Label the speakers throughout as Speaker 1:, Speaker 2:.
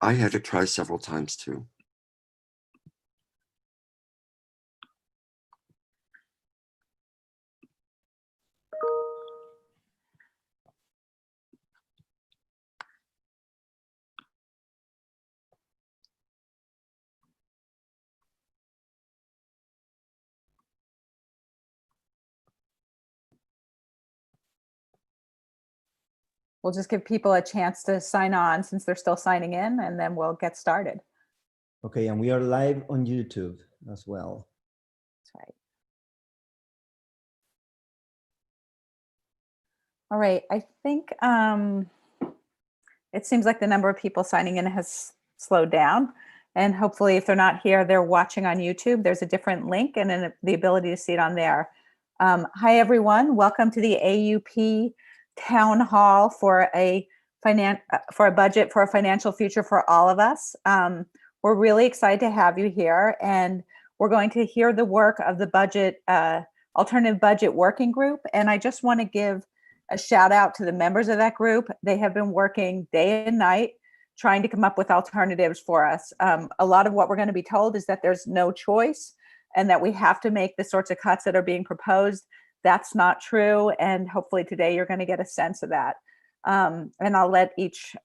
Speaker 1: I had to try several times too.
Speaker 2: We'll just give people a chance to sign on since they're still signing in, and then we'll get started.
Speaker 3: Okay, and we are live on YouTube as well.
Speaker 2: That's right. All right, I think it seems like the number of people signing in has slowed down. And hopefully if they're not here, they're watching on YouTube. There's a different link and then the ability to see it on there. Hi, everyone. Welcome to the AUP Town Hall for a budget for a financial future for all of us. We're really excited to have you here, and we're going to hear the work of the budget alternative budget working group. And I just want to give a shout out to the members of that group. They have been working day and night trying to come up with alternatives for us. A lot of what we're going to be told is that there's no choice and that we have to make the sorts of cuts that are being proposed. That's not true. And hopefully today you're going to get a sense of that. And I'll let each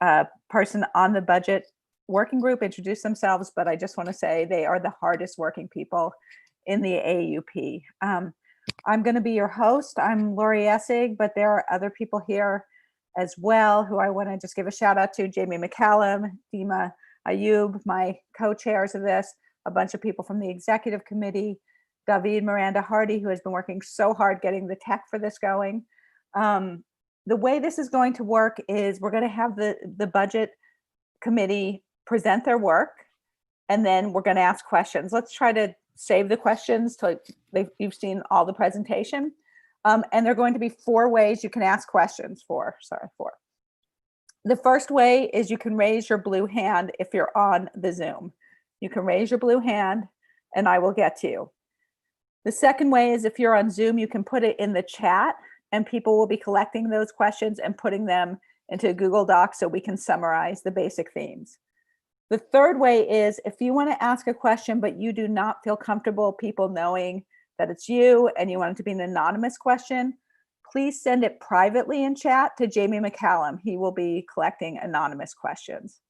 Speaker 2: person on the budget working group introduce themselves, but I just want to say they are the hardest working people in the AUP. I'm going to be your host. I'm Lori Essig, but there are other people here as well who I want to just give a shout out to. Jamie McCallum, Dima Aaup, my co-chairs of this, a bunch of people from the executive committee, David Miranda Hardy, who has been working so hard getting the tech for this going. The way this is going to work is we're going to have the budget committee present their work, and then we're going to ask questions. Let's try to save the questions till you've seen all the presentation. And there are going to be 4 ways you can ask questions for. The first way is you can raise your blue hand if you're on the Zoom. You can raise your blue hand and I will get to you. The second way is if you're on Zoom, you can put it in the chat and people will be collecting those questions and putting them into Google Docs so we can summarize the basic themes. The third way is if you want to ask a question, but you do not feel comfortable people knowing that it's you and you want it to be an anonymous question, please send it privately in chat to Jamie McCallum. He will be collecting anonymous questions.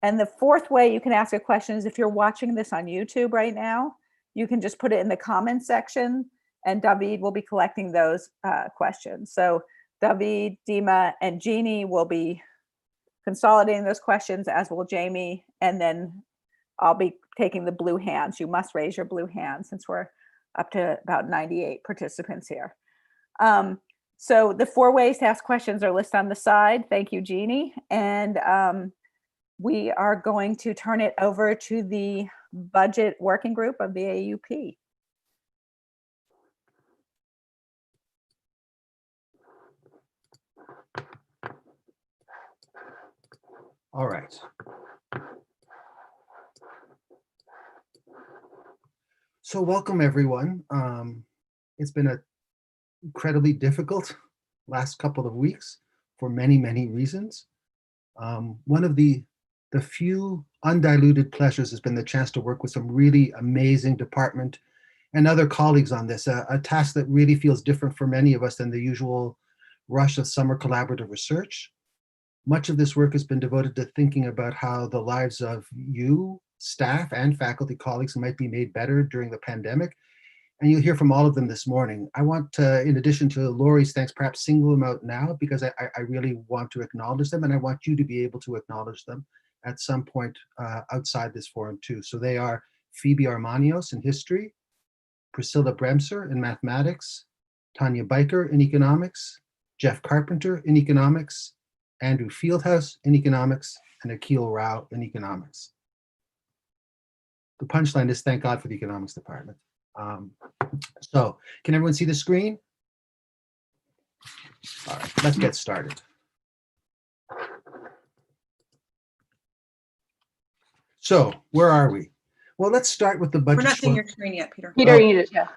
Speaker 2: And the fourth way you can ask a question is if you're watching this on YouTube right now, you can just put it in the comments section and David will be collecting those questions. So David, Dima, and Jeannie will be consolidating those questions, as will Jamie, and then I'll be taking the blue hands. You must raise your blue hand since we're up to about 98 participants here. So the 4 ways to ask questions are listed on the side. Thank you, Jeannie. And we are going to turn it over to the budget working group of the AUP.
Speaker 4: All right. So welcome everyone. It's been an incredibly difficult last couple of weeks for many, many reasons. One of the few undiluted pleasures has been the chance to work with some really amazing department and other colleagues on this, a task that really feels different for many of us than the usual rush of summer collaborative research. Much of this work has been devoted to thinking about how the lives of you, staff and faculty colleagues might be made better during the pandemic. And you'll hear from all of them this morning. I want to, in addition to Lori's thanks, perhaps single them out now because I really want to acknowledge them and I want you to be able to acknowledge them at some point outside this forum too. So they are Phoebe Armanios in history, Priscilla Bremser in mathematics, Tanya Biker in economics, Jeff Carpenter in economics, Andrew Fieldhouse in economics, and Akil Rao in economics. The punchline is thank God for the economics department. So can everyone see the screen? All right, let's get started. So where are we? Well, let's start with the budget.
Speaker 5: We're not seeing your screen yet, Peter.
Speaker 2: Peter, you need to.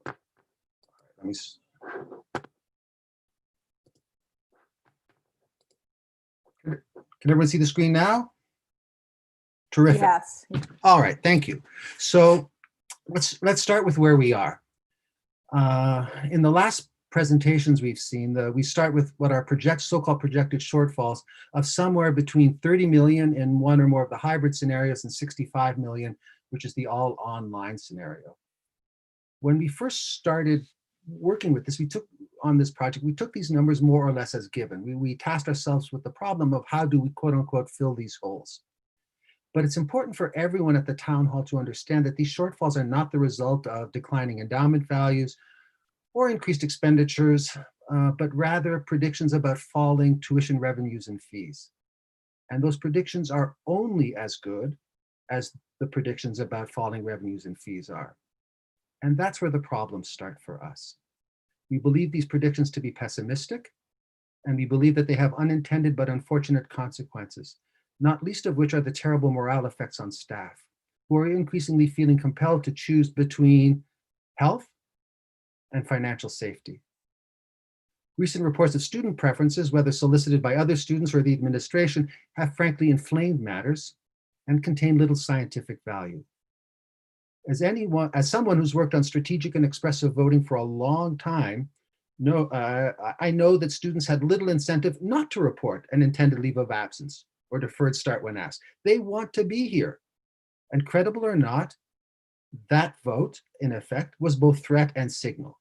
Speaker 4: Let me. Can everyone see the screen now? Terrific.
Speaker 2: Yes.
Speaker 4: All right, thank you. So let's start with where we are. In the last presentations we've seen, we start with what are so-called projected shortfalls of somewhere between 30 million in one or more of the hybrid scenarios and 65 million, which is the all online scenario. When we first started working with this, we took these numbers more or less as given. We tasked ourselves with the problem of how do we quote unquote fill these holes. But it's important for everyone at the town hall to understand that these shortfalls are not the result of declining endowment values or increased expenditures, but rather predictions about falling tuition revenues and fees. And those predictions are only as good as the predictions about falling revenues and fees are. And that's where the problems start for us. We believe these predictions to be pessimistic, and we believe that they have unintended but unfortunate consequences, not least of which are the terrible morale effects on staff, who are increasingly feeling compelled to choose between health and financial safety. Recent reports of student preferences, whether solicited by other students or the administration, have frankly inflamed matters and contain little scientific value. As someone who's worked on strategic and expressive voting for a long time, I know that students had little incentive not to report an intended leave of absence or deferred start when asked. They want to be here. And credible or not, that vote, in effect, was both threat and signal.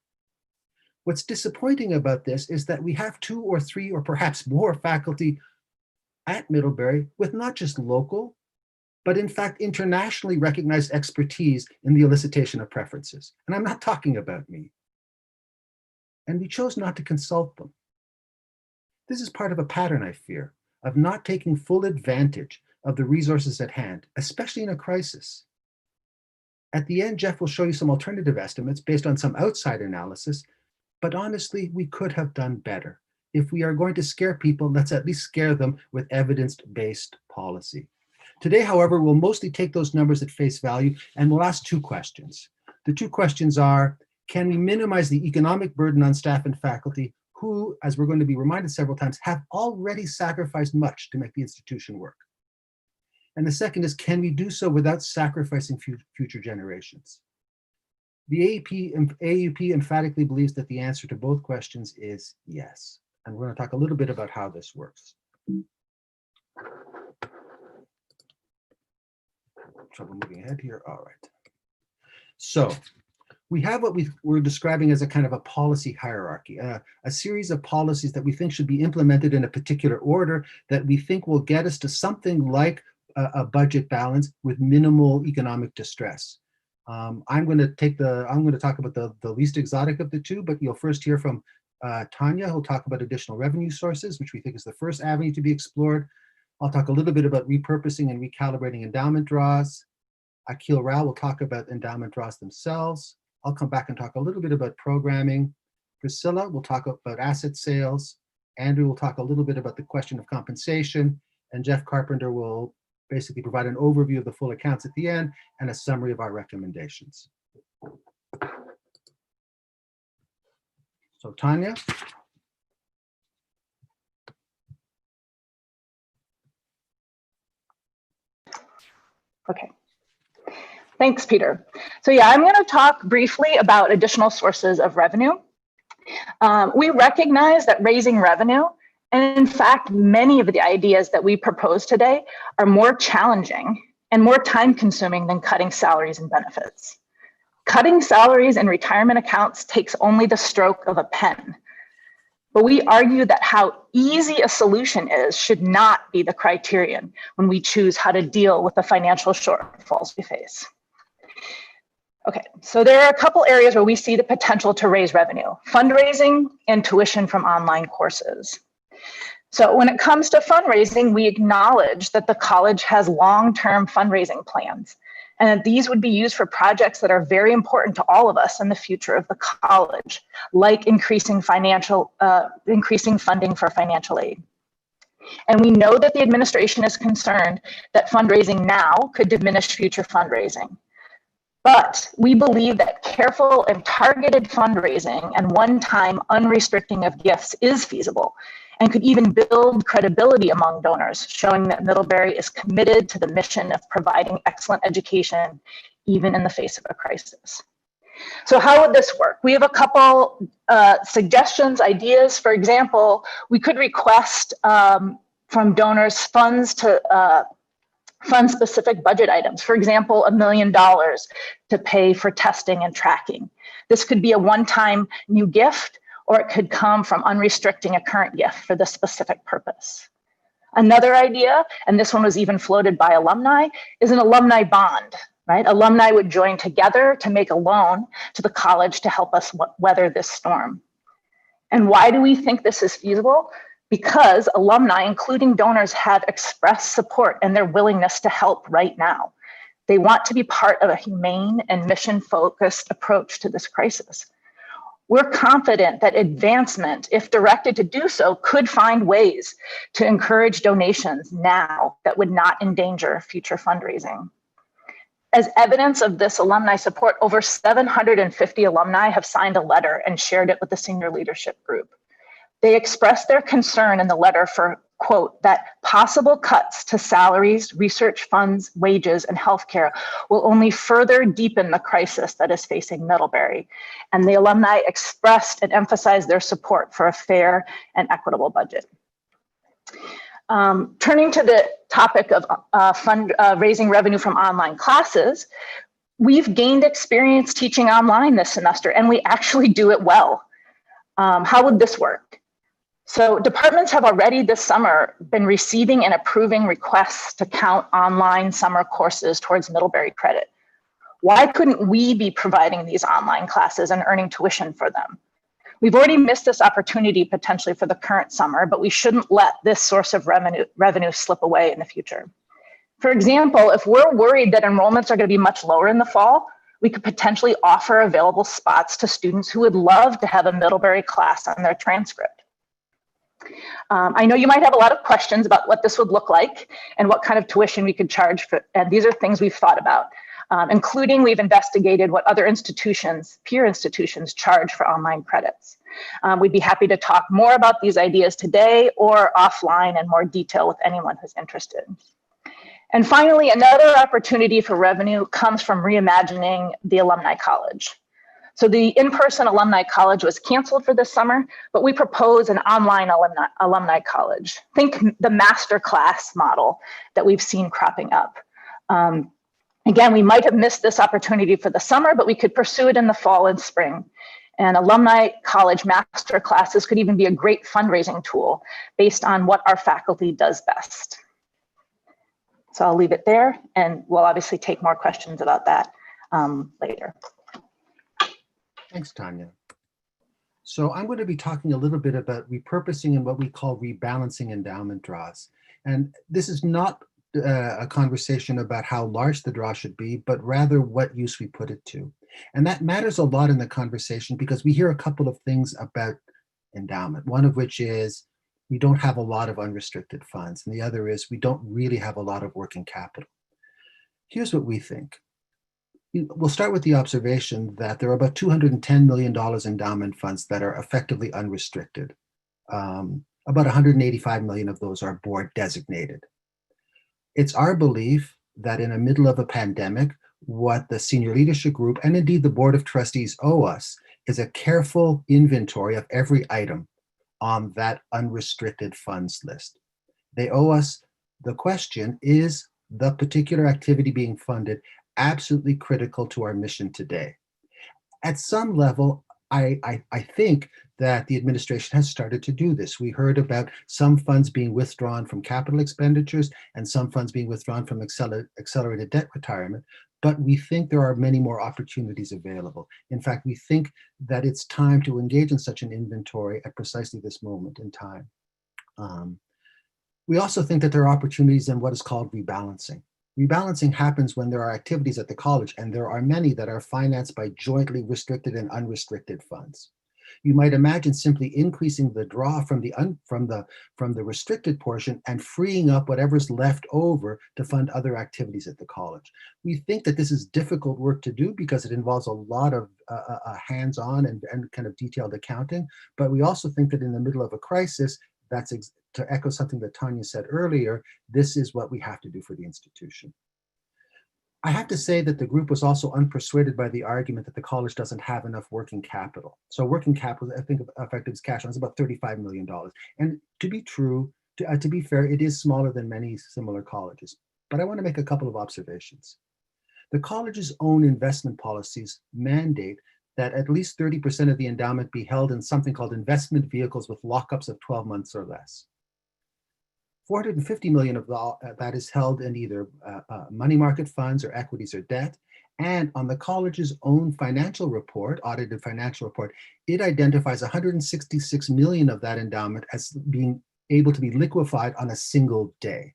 Speaker 4: What's disappointing about this is that we have 2 or 3 or perhaps more faculty at Middlebury with not just local, but in fact internationally recognized expertise in the elicitation of preferences. And I'm not talking about me. And we chose not to consult them. This is part of a pattern, I fear, of not taking full advantage of the resources at hand, especially in a crisis. At the end, Jeff will show you some alternative estimates based on some outside analysis, but honestly, we could have done better. If we are going to scare people, let's at least scare them with evidence-based policy. Today, however, we'll mostly take those numbers at face value and we'll ask 2 questions. The 2 questions are, can we minimize the economic burden on staff and faculty who, as we're going to be reminded several times, have already sacrificed much to make the institution work? And the second is, can we do so without sacrificing future generations? The AUP emphatically believes that the answer to both questions is yes. And we're going to talk a little bit about how this works. Trouble moving ahead here. All right. So we have what we're describing as a kind of a policy hierarchy, a series of policies that we think should be implemented in a particular order that we think will get us to something like a budget balance with minimal economic distress. I'm going to talk about the least exotic of the 2, but you'll first hear from Tanya, who'll talk about additional revenue sources, which we think is the first avenue to be explored. I'll talk a little bit about repurposing and recalibrating endowment draws. Akil Rao will talk about endowment draws themselves. I'll come back and talk a little bit about programming. Priscilla will talk about asset sales. Andrew will talk a little bit about the question of compensation. And Jeff Carpenter will basically provide an overview of the full accounts at the end and a summary of our recommendations. So Tanya.
Speaker 5: Okay. Thanks, Peter. So yeah, I'm going to talk briefly about additional sources of revenue. We recognize that raising revenue, and in fact, many of the ideas that we propose today are more challenging and more time-consuming than cutting salaries and benefits. Cutting salaries and retirement accounts takes only the stroke of a pen. But we argue that how easy a solution is should not be the criterion when we choose how to deal with the financial shortfalls we face. Okay, so there are a couple areas where we see the potential to raise revenue: fundraising and tuition from online courses. So when it comes to fundraising, we acknowledge that the college has long-term fundraising plans, and that these would be used for projects that are very important to all of us in the future of the college, like increasing funding for financial aid. And we know that the administration is concerned that fundraising now could diminish future fundraising. But we believe that careful and targeted fundraising and one-time unrestricting of gifts is feasible. and could even build credibility among donors, showing that Middlebury is committed to the mission of providing excellent education, even in the face of a crisis. So how would this work? We have a couple suggestions, ideas. For example, we could request from donors funds to fund specific budget items. For example, $1 million to pay for testing and tracking. This could be a one-time new gift, or it could come from unrestricting a current gift for this specific purpose. Another idea, and this one was even floated by alumni, is an alumni bond, right? Alumni would join together to make a loan to the college to help us weather this storm. And why do we think this is feasible? Because alumni, including donors, have expressed support and their willingness to help right now. They want to be part of a humane and mission-focused approach to this crisis. We're confident that advancement, if directed to do so, could find ways to encourage donations now that would not endanger future fundraising. As evidence of this alumni support, over 750 alumni have signed a letter and shared it with the senior leadership group. They expressed their concern in the letter for, quote, that possible cuts to salaries, research funds, wages, and healthcare will only further deepen the crisis that is facing Middlebury. And the alumni expressed and emphasized their support for a fair and equitable budget. Turning to the topic of raising revenue from online classes, we've gained experience teaching online this semester, and we actually do it well. How would this work? So departments have already this summer been receiving and approving requests to count online summer courses towards Middlebury credit. Why couldn't we be providing these online classes and earning tuition for them? We've already missed this opportunity potentially for the current summer, but we shouldn't let this source of revenue slip away in the future. For example, if we're worried that enrollments are going to be much lower in the fall, we could potentially offer available spots to students who would love to have a Middlebury class on their transcript. I know you might have a lot of questions about what this would look like and what kind of tuition we could charge for, and these are things we've thought about, including we've investigated what other institutions, peer institutions, charge for online credits. We'd be happy to talk more about these ideas today or offline in more detail with anyone who's interested. And finally, another opportunity for revenue comes from reimagining the Alumni College. So the in-person Alumni College was canceled for this summer, but we propose an online alumni college. Think the master class model that we've seen cropping up. Again, we might have missed this opportunity for the summer, but we could pursue it in the fall and spring. And alumni college master classes could even be a great fundraising tool based on what our faculty does best. So I'll leave it there, and we'll obviously take more questions about that later.
Speaker 4: Thanks, Tanya. So I'm going to be talking a little bit about repurposing and what we call rebalancing endowment draws. And this is not a conversation about how large the draw should be, but rather what use we put it to. And that matters a lot in the conversation because we hear a couple of things about endowment, one of which is we don't have a lot of unrestricted funds, and the other is we don't really have a lot of working capital. Here's what we think. We'll start with the observation that there are about $210 million endowment funds that are effectively unrestricted. About 185 million of those are board designated. It's our belief that in the middle of a pandemic, what the senior leadership group and indeed the board of trustees owe us is a careful inventory of every item on that unrestricted funds list. They owe us the question, is the particular activity being funded absolutely critical to our mission today? At some level, I think that the administration has started to do this. We heard about some funds being withdrawn from capital expenditures and some funds being withdrawn from accelerated debt retirement, but we think there are many more opportunities available. In fact, we think that it's time to engage in such an inventory at precisely this moment in time. We also think that there are opportunities in what is called rebalancing. Rebalancing happens when there are activities at the college, and there are many that are financed by jointly restricted and unrestricted funds. You might imagine simply increasing the draw from the restricted portion and freeing up whatever's left over to fund other activities at the college. We think that this is difficult work to do because it involves a lot of hands-on and kind of detailed accounting, but we also think that in the middle of a crisis, to echo something that Tanya said earlier, this is what we have to do for the institution. I have to say that the group was also unpersuaded by the argument that the college doesn't have enough working capital. So working capital, I think effective as cash on is about $35 million. And to be true, to be fair, it is smaller than many similar colleges. But I want to make a couple of observations. The college's own investment policies mandate that at least 30% of the endowment be held in something called investment vehicles with lockups of 12 months or less. 450 million of that is held in either money market funds or equities or debt. And on the college's own financial report, audited financial report, it identifies 166 million of that endowment as being able to be liquefied on a single day.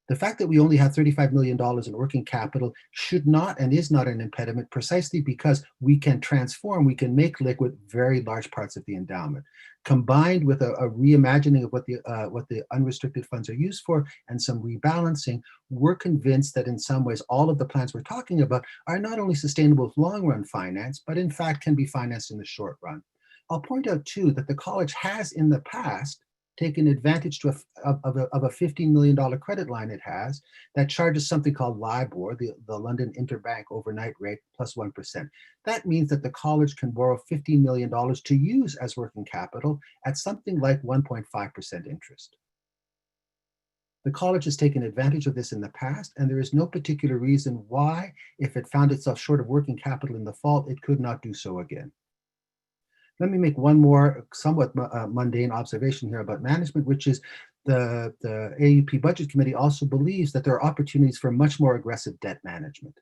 Speaker 4: The fact that we only have $35 million in working capital should not and is not an impediment, precisely because we can transform, we can make liquid very large parts of the endowment. Combined with a reimagining of what the unrestricted funds are used for and some rebalancing, we're convinced that in some ways all of the plans we're talking about are not only sustainable with long-run finance, but in fact can be financed in the short run. I'll point out too that the college has in the past taken advantage of a $15 million credit line it has that charges something called LIBOR, the London Interbank Overnight Rate, plus 1%. That means that the college can borrow $15 million to use as working capital at something like 1.5% interest. The college has taken advantage of this in the past, and there is no particular reason why, if it found itself short of working capital in the fall, it could not do so again. Let me make one more somewhat mundane observation here about management, which is the AUP Budget Committee also believes that there are opportunities for much more aggressive debt management.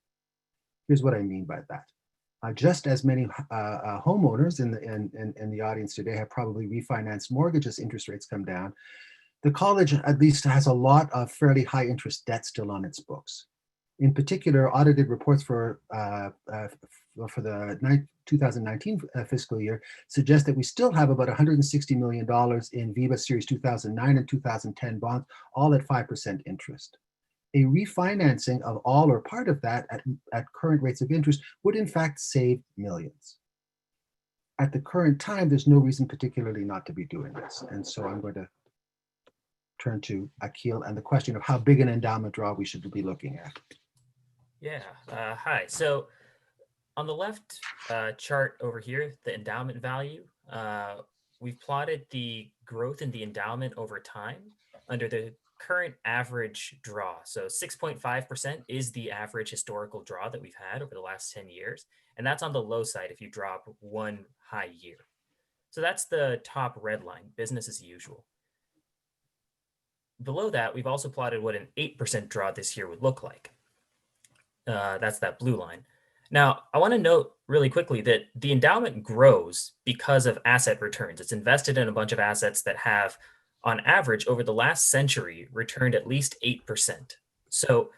Speaker 4: Here's what I mean by that. Just as many homeowners in the audience today have probably refinanced mortgages, interest rates come down, the college at least has a lot of fairly high interest debt still on its books. In particular, audited reports for the 2019 fiscal year suggest that we still have about $160 million in VIBA Series 2009 and 2010 bonds, all at 5% interest. A refinancing of all or part of that at current rates of interest would in fact save millions. At the current time, there's no reason particularly not to be doing this. And so I'm going to turn to Akil and the question of how big an endowment draw we should be looking at.
Speaker 6: Yeah, hi. So on the left chart over here, the endowment value, we've plotted the growth in the endowment over time under the current average draw. So 6.5% is the average historical draw that we've had over the last 10 years. And that's on the low side if you drop one high year. So that's the top red line, business as usual. Below that, we've also plotted what an 8% draw this year would look like. That's that blue line. Now, I want to note really quickly that the endowment grows because of asset returns. It's invested in a bunch of assets that have, on average, over the last century, returned at least 8%. So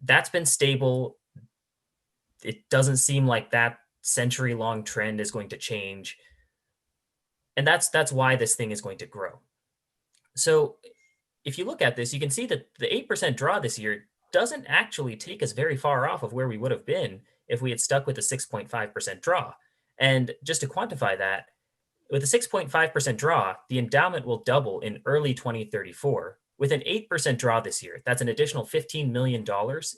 Speaker 6: that's been stable. It doesn't seem like that century-long trend is going to change. And that's why this thing is going to grow. So if you look at this, you can see that the 8% draw this year doesn't actually take us very far off of where we would have been if we had stuck with the 6.5% draw. And just to quantify that, with a 6.5% draw, the endowment will double in early 2034. With an 8% draw this year, that's an additional $15 million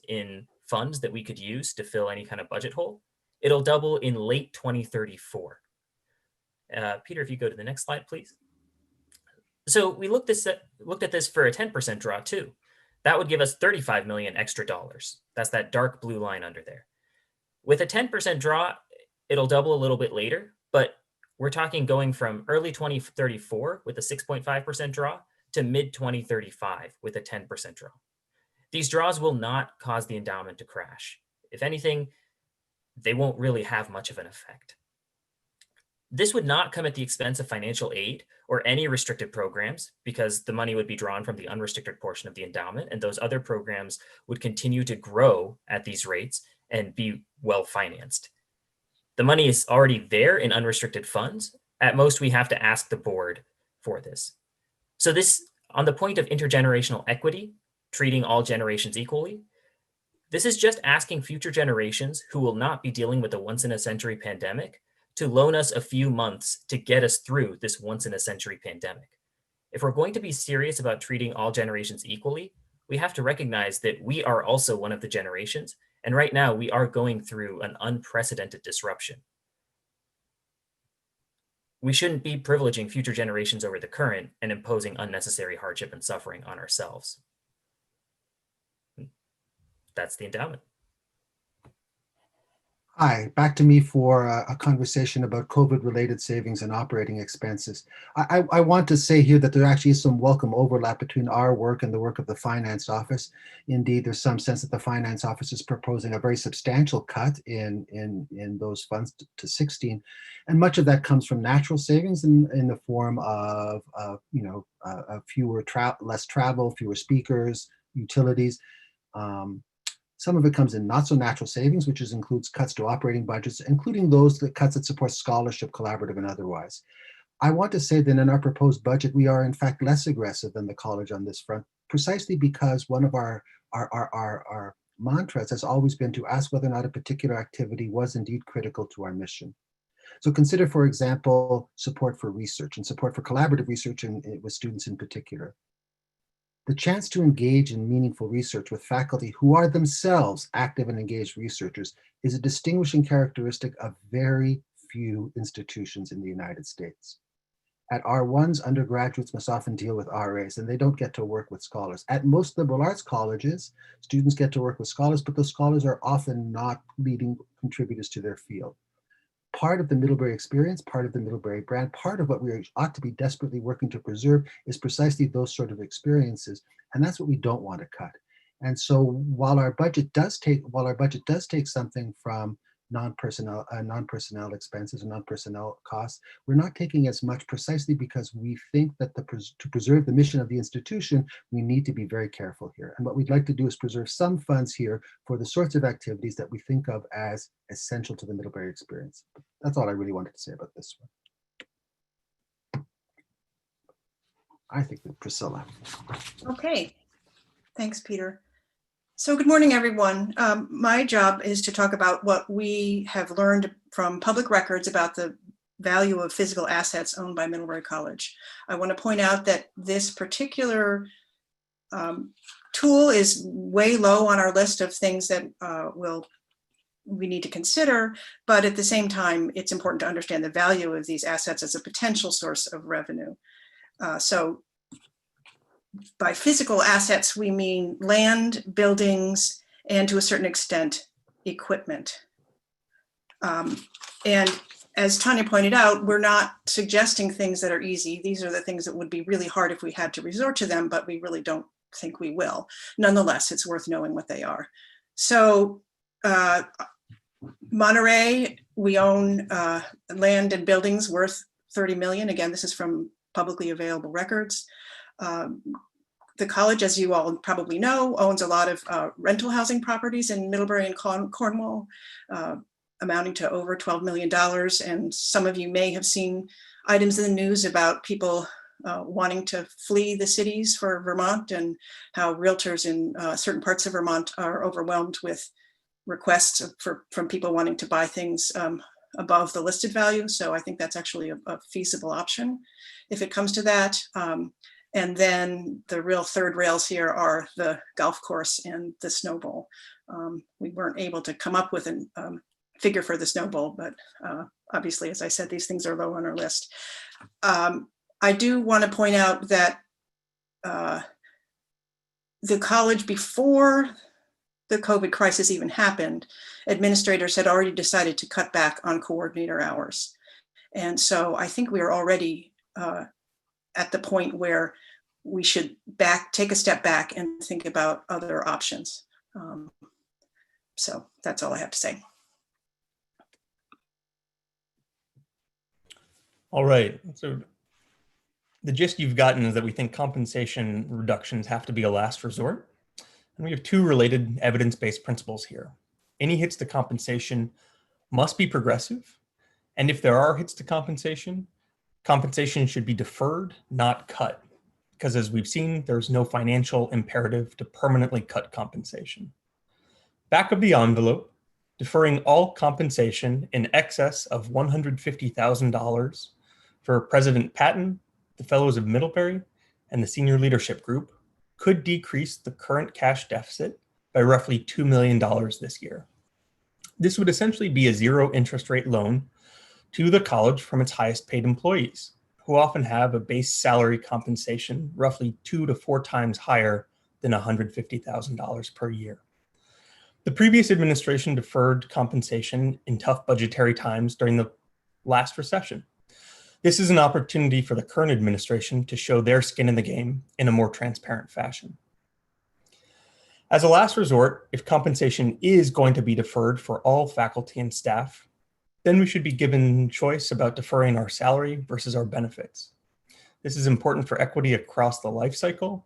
Speaker 6: in funds that we could use to fill any kind of budget hole. It'll double in late 2034. Peter, if you go to the next slide, please. So we looked at this for a 10% draw too. That would give us 35 million extra dollars. That's that dark blue line under there. With a 10% draw, it'll double a little bit later, but we're talking going from early 2034 with a 6.5% draw to mid 2035 with a 10% draw. These draws will not cause the endowment to crash. If anything, they won't really have much of an effect. This would not come at the expense of financial aid or any restricted programs, because the money would be drawn from the unrestricted portion of the endowment, and those other programs would continue to grow at these rates and be well financed. The money is already there in unrestricted funds. At most, we have to ask the board for this. So this, on the point of intergenerational equity, treating all generations equally, this is just asking future generations who will not be dealing with a once-in-a-century pandemic to loan us a few months to get us through this once-in-a-century pandemic. If we're going to be serious about treating all generations equally, we have to recognize that we are also one of the generations, and right now we are going through an unprecedented disruption. We shouldn't be privileging future generations over the current and imposing unnecessary hardship and suffering on ourselves. That's the endowment.
Speaker 4: Hi, back to me for a conversation about COVID-related savings and operating expenses. I want to say here that there actually is some welcome overlap between our work and the work of the Finance Office. Indeed, there's some sense that the Finance Office is proposing a very substantial cut in those funds to 16, and much of that comes from natural savings in the form of less travel, fewer speakers, utilities. Some of it comes in not so natural savings, which includes cuts to operating budgets, including those cuts that support scholarship, collaborative, and otherwise. I want to say that in our proposed budget, we are in fact less aggressive than the college on this front, precisely because one of our mantras has always been to ask whether or not a particular activity was indeed critical to our mission. So consider, for example, support for research and support for collaborative research with students in particular. The chance to engage in meaningful research with faculty who are themselves active and engaged researchers is a distinguishing characteristic of very few institutions in the United States. At R1s, undergraduates must often deal with RAs, and they don't get to work with scholars. At most liberal arts colleges, students get to work with scholars, but those scholars are often not leading contributors to their field. Part of the Middlebury experience, part of the Middlebury brand, part of what we ought to be desperately working to preserve is precisely those sort of experiences, and that's what we don't want to cut. And so while our budget does take something from non-personnel expenses and non-personnel costs, we're not taking as much precisely because we think that to preserve the mission of the institution, we need to be very careful here. And what we'd like to do is preserve some funds here for the sorts of activities that we think of as essential to the Middlebury experience. That's all I really wanted to say about this one. I think that Priscilla.
Speaker 7: Okay, thanks, Peter. So good morning, everyone. My job is to talk about what we have learned from public records about the value of physical assets owned by Middlebury College. I want to point out that this particular tool is way low on our list of things that we need to consider, but at the same time, it's important to understand the value of these assets as a potential source of revenue. So by physical assets, we mean land, buildings, and to a certain extent, equipment. And as Tanya pointed out, we're not suggesting things that are easy. These are the things that would be really hard if we had to resort to them, but we really don't think we will. Nonetheless, it's worth knowing what they are. So Monterey, we own land and buildings worth 30 million. Again, this is from publicly available records. The college, as you all probably know, owns a lot of rental housing properties in Middlebury and Cornwall, amounting to over $12 million. And some of you may have seen items in the news about people wanting to flee the cities for Vermont, and how realtors in certain parts of Vermont are overwhelmed with requests from people wanting to buy things above the listed value. So I think that's actually a feasible option if it comes to that. And then the real third rails here are the golf course and the Snow Bowl. We weren't able to come up with a figure for the Snow Bowl, but obviously, as I said, these things are low on our list. I do want to point out that the college, before the COVID crisis even happened, administrators had already decided to cut back on coordinator hours. And so I think we are already at the point where we should take a step back and think about other options. So that's all I have to say.
Speaker 8: All right, so the gist you've gotten is that we think compensation reductions have to be a last resort. And we have two related evidence-based principles here. Any hits to compensation must be progressive. And if there are hits to compensation, compensation should be deferred, not cut. Because as we've seen, there's no financial imperative to permanently cut compensation. Back of the envelope, deferring all compensation in excess of $150,000 for President Patton, the Fellows of Middlebury, and the senior leadership group could decrease the current cash deficit by roughly $2 million this year. This would essentially be a zero interest rate loan to the college from its highest paid employees, who often have a base salary compensation roughly 2 to 4 times higher than $150,000 per year. The previous administration deferred compensation in tough budgetary times during the last recession. This is an opportunity for the current administration to show their skin in the game in a more transparent fashion. As a last resort, if compensation is going to be deferred for all faculty and staff, then we should be given choice about deferring our salary versus our benefits. This is important for equity across the life cycle,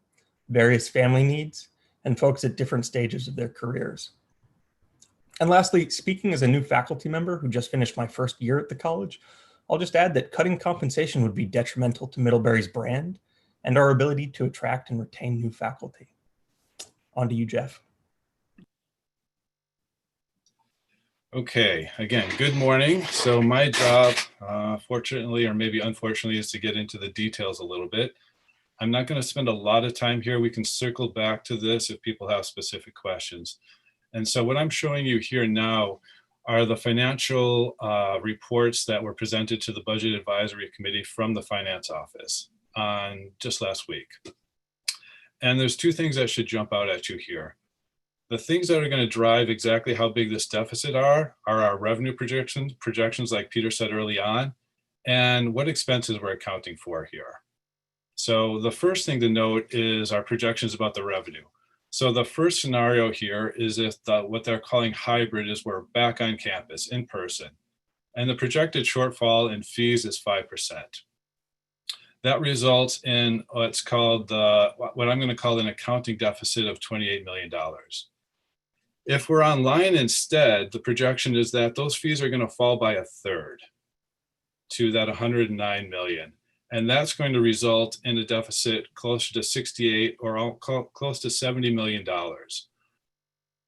Speaker 8: various family needs, and folks at different stages of their careers. And lastly, speaking as a new faculty member who just finished my first year at the college, I'll just add that cutting compensation would be detrimental to Middlebury's brand and our ability to attract and retain new faculty. On to you, Jeff.
Speaker 9: Okay, again, good morning. So my job, fortunately, or maybe unfortunately, is to get into the details a little bit. I'm not going to spend a lot of time here. We can circle back to this if people have specific questions. And so what I'm showing you here now are the financial reports that were presented to the Budget Advisory Committee from the Finance Office on just last week. And there's two things that should jump out at you here. The things that are going to drive exactly how big this deficit are our revenue projections like Peter said early on, and what expenses we're accounting for here. So the first thing to note is our projections about the revenue. So the first scenario here is if what they're calling hybrid is we're back on campus in person, and the projected shortfall in fees is 5%. That results in what's called what I'm going to call an accounting deficit of $28 million. If we're online instead, the projection is that those fees are going to fall by a third to that $109 million. And that's going to result in a deficit closer to 68 or close to $70 million.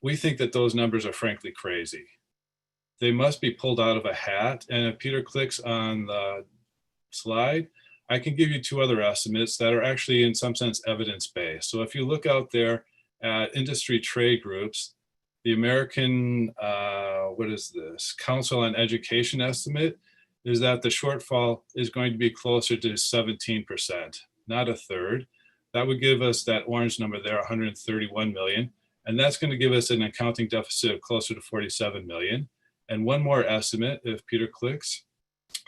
Speaker 9: We think that those numbers are frankly crazy. They must be pulled out of a hat. And if Peter clicks on the slide, I can give you two other estimates that are actually in some sense evidence-based. So if you look out there at industry trade groups, the American, Council on Education estimate is that the shortfall is going to be closer to 17%, not a third. That would give us that orange number there, 131 million. And that's going to give us an accounting deficit of closer to 47 million. And one more estimate, if Peter clicks,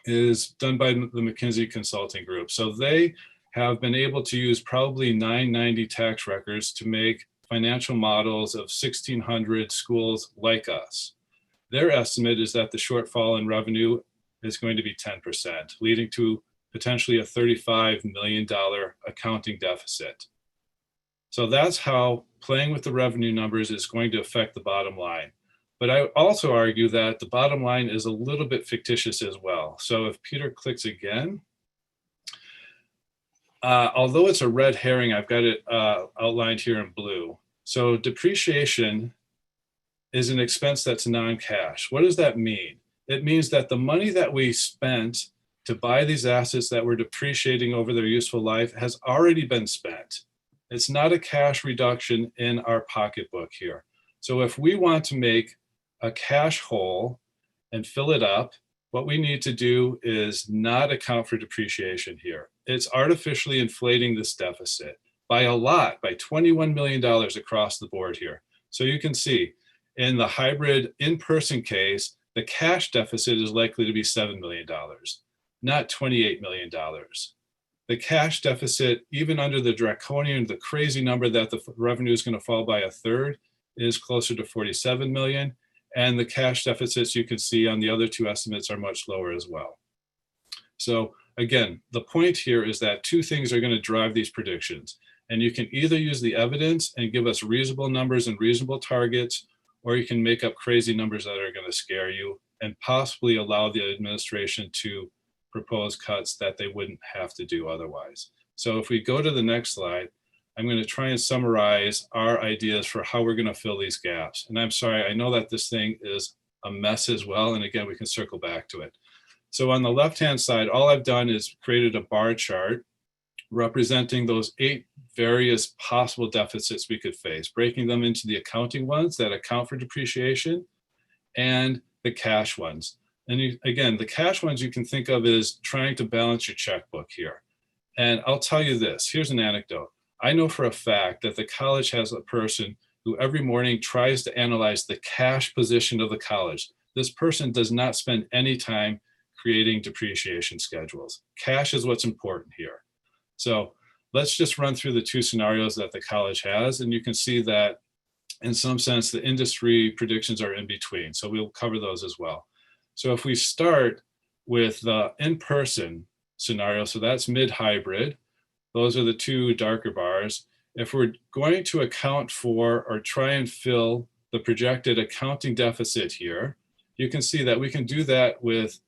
Speaker 9: is done by the McKinsey Consulting Group. So they have been able to use probably 990 tax records to make financial models of 1,600 schools like us. Their estimate is that the shortfall in revenue is going to be 10%, leading to potentially a $35 million accounting deficit. So that's how playing with the revenue numbers is going to affect the bottom line. But I also argue that the bottom line is a little bit fictitious as well. So if Peter clicks again, although it's a red herring, I've got it outlined here in blue. So depreciation is an expense that's non-cash. What does that mean? It means that the money that we spent to buy these assets that we're depreciating over their useful life has already been spent. It's not a cash reduction in our pocketbook here. So if we want to make a cash hole and fill it up, what we need to do is not account for depreciation here. It's artificially inflating this deficit by a lot, by $21 million across the board here. So you can see in the hybrid in-person case, the cash deficit is likely to be $7 million, not $28 million. The cash deficit, even under the draconian, the crazy number that the revenue is going to fall by a third, is closer to 47 million. And the cash deficits you can see on the other two estimates are much lower as well. So again, the point here is that two things are going to drive these predictions. And you can either use the evidence and give us reasonable numbers and reasonable targets, or you can make up crazy numbers that are going to scare you and possibly allow the administration to propose cuts that they wouldn't have to do otherwise. So if we go to the next slide, I'm going to try and summarize our ideas for how we're going to fill these gaps. And I'm sorry, I know that this thing is a mess as well. And again, we can circle back to it. So on the left-hand side, all I've done is created a bar chart representing those 8 various possible deficits we could face, breaking them into the accounting ones that account for depreciation and the cash ones. And again, the cash ones you can think of as trying to balance your checkbook here. And I'll tell you this, here's an anecdote. I know for a fact that the college has a person who every morning tries to analyze the cash position of the college. This person does not spend any time creating depreciation schedules. Cash is what's important here. So let's just run through the 2 scenarios that the college has, and you can see that in some sense the industry predictions are in between. So we'll cover those as well. So if we start with the in-person scenario, so that's mid-hybrid, those are the 2 darker bars. If we're going to account for or try and fill the projected accounting deficit here, you can see that we can do that with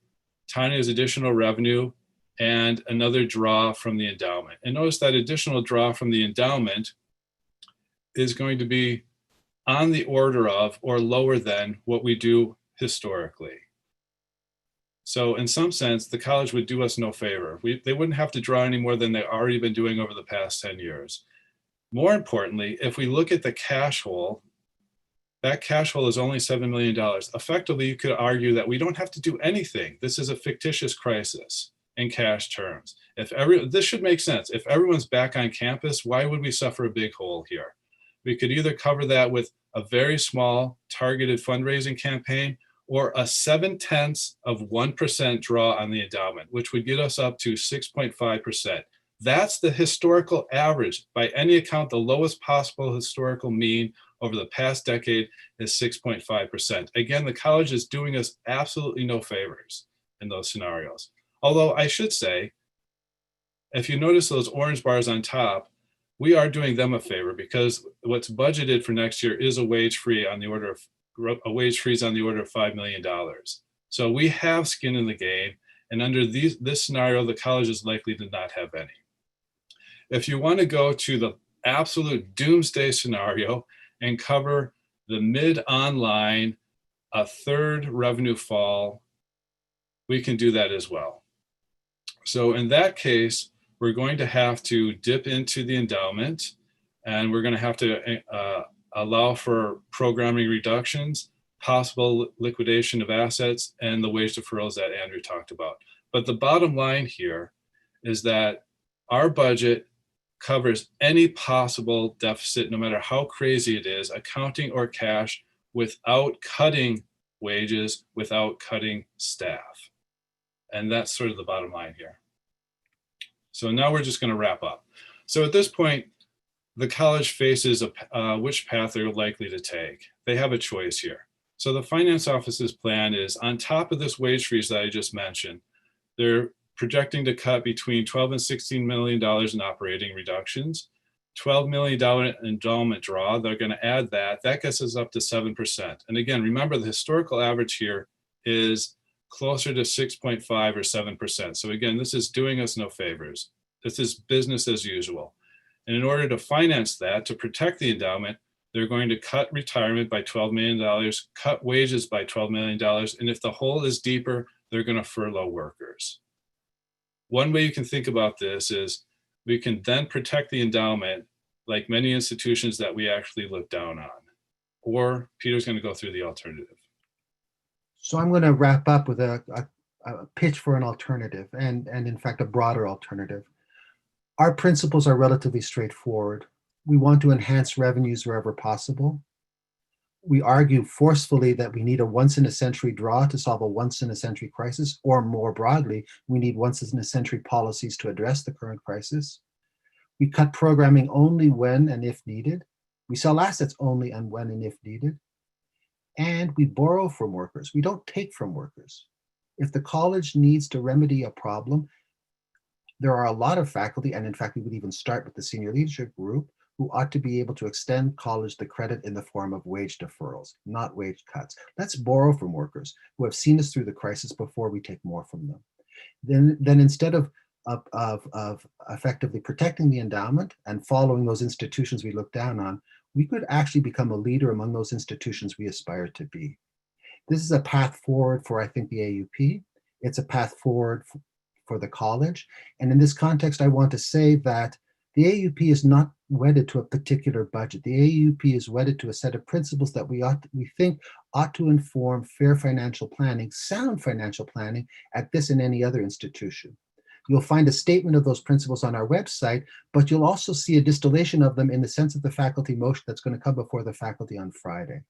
Speaker 9: Tanya's additional revenue and another draw from the endowment. And notice that additional draw from the endowment is going to be on the order of or lower than what we do historically. So in some sense, the college would do us no favor. They wouldn't have to draw any more than they've already been doing over the past 10 years. More importantly, if we look at the cash hole, that cash hole is only $7 million. Effectively, you could argue that we don't have to do anything. This is a fictitious crisis in cash terms. This should make sense. If everyone's back on campus, why would we suffer a big hole here? We could either cover that with a very small targeted fundraising campaign or a 0.7% draw on the endowment, which would get us up to 6.5%. That's the historical average. By any account, the lowest possible historical mean over the past decade is 6.5%. Again, the college is doing us absolutely no favors in those scenarios. Although I should say, if you notice those orange bars on top, we are doing them a favor because what's budgeted for next year is a wage freeze on the order of $5 million. So we have skin in the game, and under this scenario, the college is likely to not have any. If you want to go to the absolute doomsday scenario and cover the mid-online, a 1/3 revenue fall, we can do that as well. So in that case, we're going to have to dip into the endowment, and we're going to have to allow for programming reductions, possible liquidation of assets, and the wage deferrals that Andrew talked about. But the bottom line here is that our budget covers any possible deficit, no matter how crazy it is, accounting or cash, without cutting wages, without cutting staff. And that's sort of the bottom line here. So now we're just going to wrap up. So at this point, the college faces which path they're likely to take. They have a choice here. So the finance office's plan is, on top of this wage freeze that I just mentioned, they're projecting to cut between $12 and $16 million in operating reductions, $12 million endowment draw. They're going to add that. That gets us up to 7%. And again, remember the historical average here is closer to 6.5 or 7%. So again, this is doing us no favors. This is business as usual. And in order to finance that, to protect the endowment, they're going to cut retirement by $12 million, cut wages by $12 million. And if the hole is deeper, they're going to furlough workers. One way you can think about this is we can then protect the endowment like many institutions that we actually look down on. Or Peter's going to go through the alternative.
Speaker 4: So I'm going to wrap up with a pitch for an alternative and in fact, a broader alternative. Our principles are relatively straightforward. We want to enhance revenues wherever possible. We argue forcefully that we need a once-in-a-century draw to solve a once-in-a-century crisis, or more broadly, we need once-in-a-century policies to address the current crisis. We cut programming only when and if needed. We sell assets only and when and if needed. And we borrow from workers. We don't take from workers. If the college needs to remedy a problem, there are a lot of faculty, and in fact, we would even start with the senior leadership group, who ought to be able to extend college the credit in the form of wage deferrals, not wage cuts. Let's borrow from workers who have seen us through the crisis before we take more from them. Then instead of effectively protecting the endowment and following those institutions we look down on, we could actually become a leader among those institutions we aspire to be. This is a path forward for, I think, the AUP. It's a path forward for the college. And in this context, I want to say that the AUP is not wedded to a particular budget. The AUP is wedded to a set of principles that we think ought to inform fair financial planning, sound financial planning at this and any other institution. You'll find a statement of those principles on our website, but you'll also see a distillation of them in the sense of the faculty motion that's going to come before the faculty on Friday.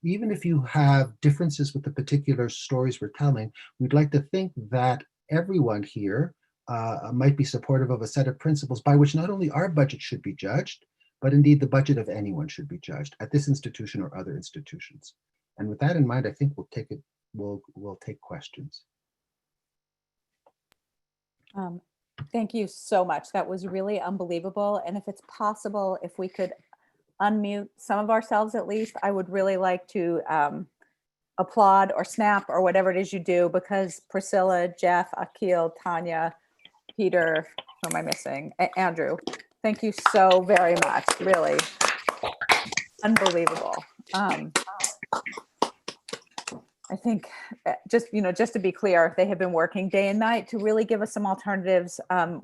Speaker 4: Even if you have differences with the particular stories we're telling, we'd like to think that everyone here might be supportive of a set of principles by which not only our budget should be judged, but indeed the budget of anyone should be judged at this institution or other institutions. And with that in mind, I think we'll take questions.
Speaker 2: Thank you so much. That was really unbelievable. And if it's possible, if we could unmute some of ourselves at least, I would really like to applaud or snap or whatever it is you do, because Priscilla, Jeff, Akil, Tanya, Peter, who am I missing? Andrew, thank you so very much. Really unbelievable. I think just to be clear, they have been working day and night to really give us some alternatives.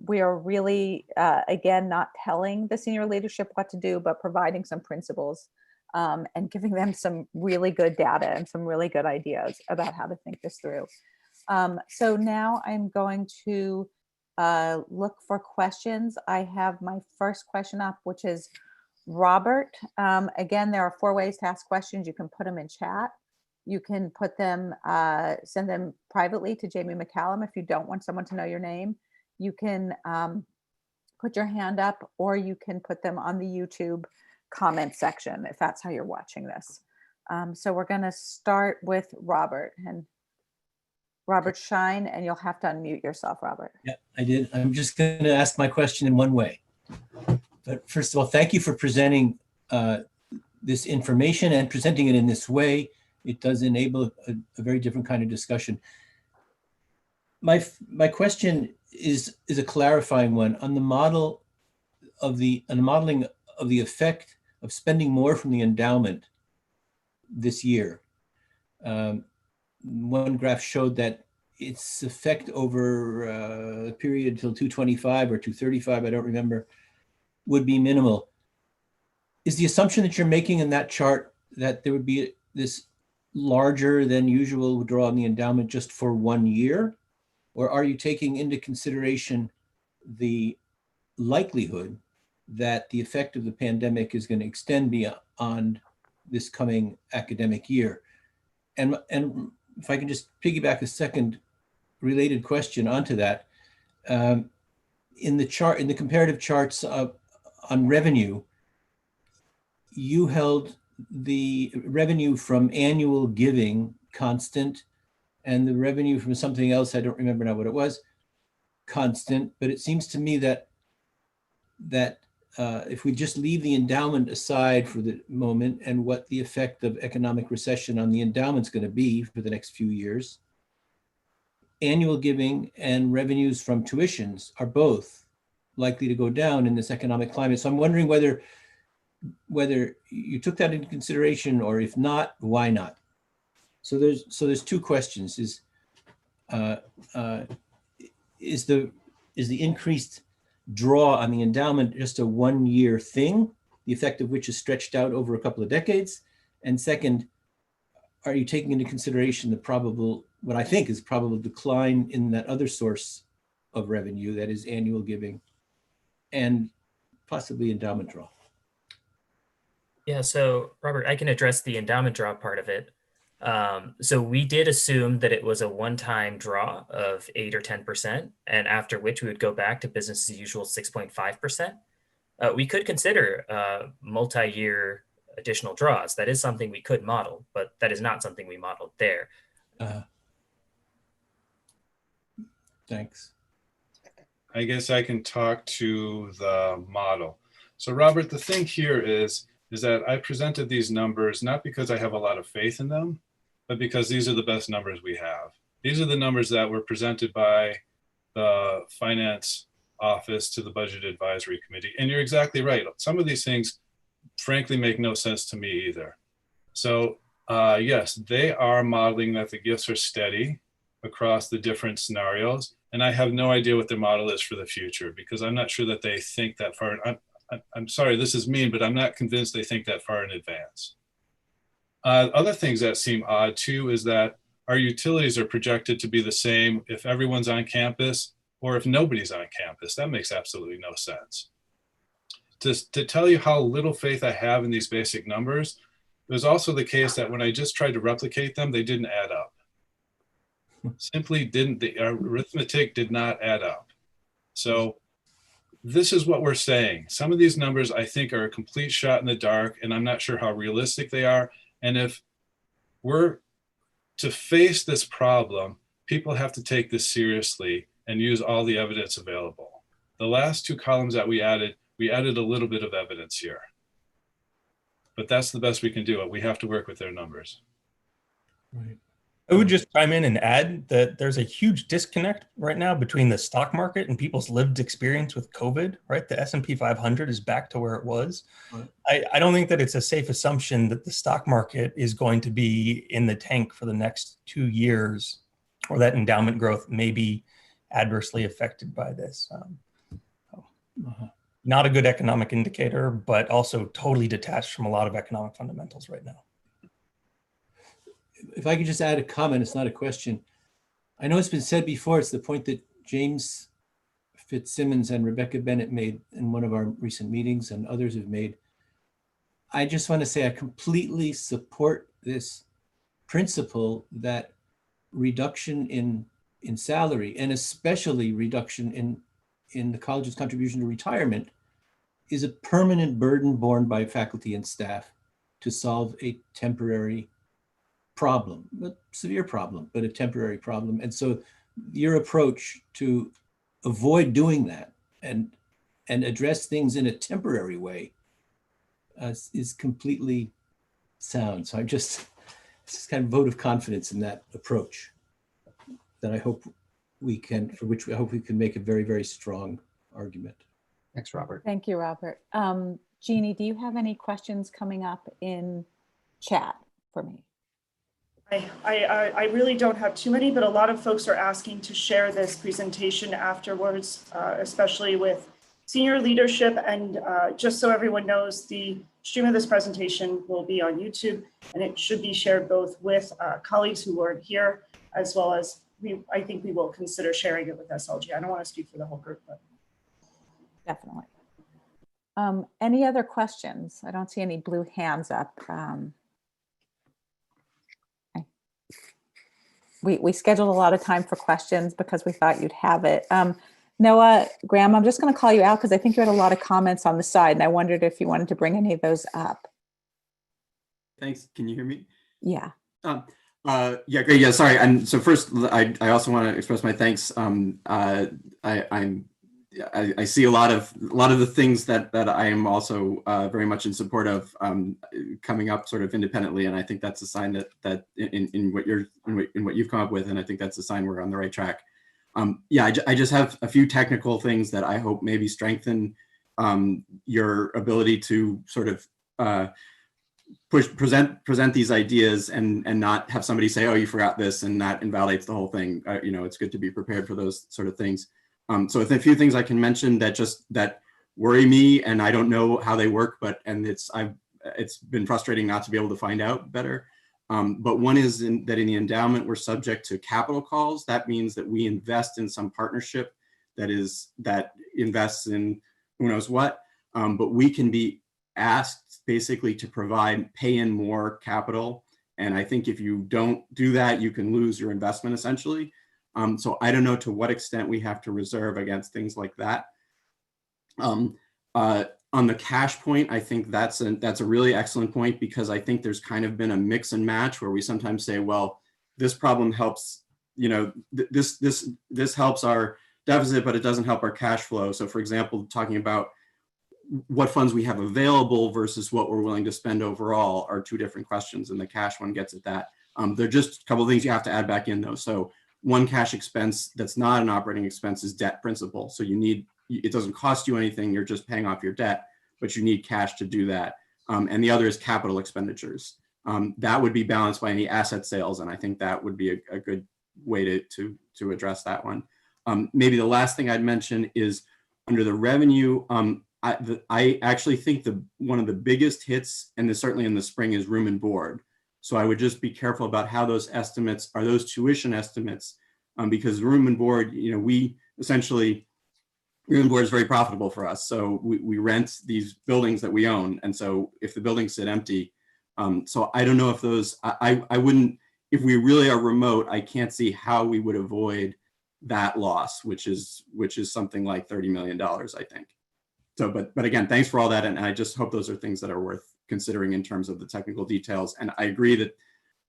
Speaker 2: We are really, again, not telling the senior leadership what to do, but providing some principles and giving them some really good data and some really good ideas about how to think this through. So now I'm going to look for questions. I have my first question up, which is Robert. Again, there are 4 ways to ask questions. You can put them in chat. You can put them, send them privately to Jamie McCallum if you don't want someone to know your name. You can put your hand up, or you can put them on the YouTube comment section if that's how you're watching this. So we're going to start with Robert, and Robert Shine, and you'll have to unmute yourself, Robert.
Speaker 10: Yeah, I did. I'm just going to ask my question in one way. But first of all, thank you for presenting this information and presenting it in this way. It does enable a very different kind of discussion. My question is a clarifying one on the model of the modeling of the effect of spending more from the endowment this year. One graph showed that its effect over a period until 225 or 235, I don't remember, would be minimal. Is the assumption that you're making in that chart that there would be this larger than usual withdrawal in the endowment just for 1 year? Or are you taking into consideration the likelihood that the effect of the pandemic is going to extend beyond this coming academic year? And if I can just piggyback a second related question onto that, in the comparative charts on revenue, you held the revenue from annual giving constant and the revenue from something else, I don't remember now what it was, constant. But it seems to me that if we just leave the endowment aside for the moment and what the effect of economic recession on the endowment is going to be for the next few years, annual giving and revenues from tuitions are both likely to go down in this economic climate. So I'm wondering whether you took that into consideration, or if not, why not? So there's 2 questions. Is the increased draw on the endowment just a 1-year thing, the effect of which is stretched out over a couple of decades? And second, are you taking into consideration the what I think is probable decline in that other source of revenue, that is annual giving and possibly endowment draw?
Speaker 6: Yeah, so Robert, I can address the endowment draw part of it. So we did assume that it was a one-time draw of 8 or 10%, and after which we would go back to business as usual 6.5%. We could consider multi-year additional draws. That is something we could model, but that is not something we modeled there.
Speaker 10: Thanks.
Speaker 9: I guess I can talk to the model. So Robert, the thing here is that I presented these numbers not because I have a lot of faith in them, but because these are the best numbers we have. These are the numbers that were presented by the finance office to the budget advisory committee. And you're exactly right. Some of these things frankly make no sense to me either. So yes, they are modeling that the gifts are steady across the different scenarios. And I have no idea what their model is for the future, because I'm not sure that they think that far. I'm sorry, this is mean, but I'm not convinced they think that far in advance. Other things that seem odd too is that our utilities are projected to be the same if everyone's on campus or if nobody's on campus. That makes absolutely no sense. To tell you how little faith I have in these basic numbers, it was also the case that when I just tried to replicate them, they didn't add up. Simply didn't, the arithmetic did not add up. So this is what we're saying. Some of these numbers I think are a complete shot in the dark, and I'm not sure how realistic they are. And if we're to face this problem, people have to take this seriously and use all the evidence available. The last two columns that we added a little bit of evidence here. But that's the best we can do. We have to work with their numbers.
Speaker 8: Right. I would just chime in and add that there's a huge disconnect right now between the stock market and people's lived experience with COVID, right? The S&P 500 is back to where it was. Right. I don't think that it's a safe assumption that the stock market is going to be in the tank for the next 2 years, or that endowment growth may be adversely affected by this. Not a good economic indicator, but also totally detached from a lot of economic fundamentals right now.
Speaker 10: If I could just add a comment, it's not a question. I know it's been said before, it's the point that James Fitzsimmons and Rebecca Bennett made in one of our recent meetings and others have made. I just want to say I completely support this principle that reduction in salary, and especially reduction in the college's contribution to retirement, is a permanent burden borne by faculty and staff to solve a temporary problem, a severe problem, but a temporary problem. And so your approach to avoid doing that and address things in a temporary way is completely sound. So it's just kind of vote of confidence in that approach that I hope we can, for which I hope we can make a very, very strong argument.
Speaker 4: Thanks, Robert.
Speaker 2: Thank you, Robert. Jeannie, do you have any questions coming up in chat for me?
Speaker 11: I really don't have too many, but a lot of folks are asking to share this presentation afterwards, especially with senior leadership. And just so everyone knows, the stream of this presentation will be on YouTube, and it should be shared both with colleagues who weren't here, as well as I think we will consider sharing it with SLG. I don't want to speak for the whole group, but.
Speaker 2: Definitely. Any other questions? I don't see any blue hands up. We scheduled a lot of time for questions because we thought you'd have it. Noah, Graham, I'm just going to call you out because I think you had a lot of comments on the side, and I wondered if you wanted to bring any of those up.
Speaker 12: Thanks. Can you hear me?
Speaker 2: Yeah.
Speaker 12: Yeah, great. Yeah, sorry. And so first, I also want to express my thanks. I see a lot of the things that I am also very much in support of coming up sort of independently, and I think that's a sign that in what you've come up with, and I think that's a sign we're on the right track. Yeah, I just have a few technical things that I hope maybe strengthen your ability to sort of present these ideas and not have somebody say, oh, you forgot this, and that invalidates the whole thing. You know, it's good to be prepared for those sort of things. So a few things I can mention that worry me, and I don't know how they work, it's been frustrating not to be able to find out better. But one is that in the endowment, we're subject to capital calls. That means that we invest in some partnership that invests in who knows what, but we can be asked basically to pay in more capital. And I think if you don't do that, you can lose your investment essentially. So I don't know to what extent we have to reserve against things like that. On the cash point, I think that's a really excellent point, because I think there's kind of been a mix and match where we sometimes say, well, this problem helps, you know, this helps our deficit, but it doesn't help our cash flow. So for example, talking about what funds we have available versus what we're willing to spend overall are two different questions, and the cash one gets at that. They're just a couple of things you have to add back in though. So one cash expense that's not an operating expense is debt principal. So it doesn't cost you anything, you're just paying off your debt, but you need cash to do that. And the other is capital expenditures. That would be balanced by any asset sales, and I think that would be a good way to address that one. Maybe the last thing I'd mention is under the revenue, I actually think one of the biggest hits, and this certainly in the spring, is room and board. So I would just be careful about how those estimates are, those tuition estimates, because room and board, we essentially, room and board is very profitable for us. So we rent these buildings that we own. And so if the buildings sit empty, so I don't know if those, I wouldn't, if we really are remote, I can't see how we would avoid that loss, which is something like $30 million, I think. So, but again, thanks for all that. And I just hope those are things that are worth considering in terms of the technical details. And I agree that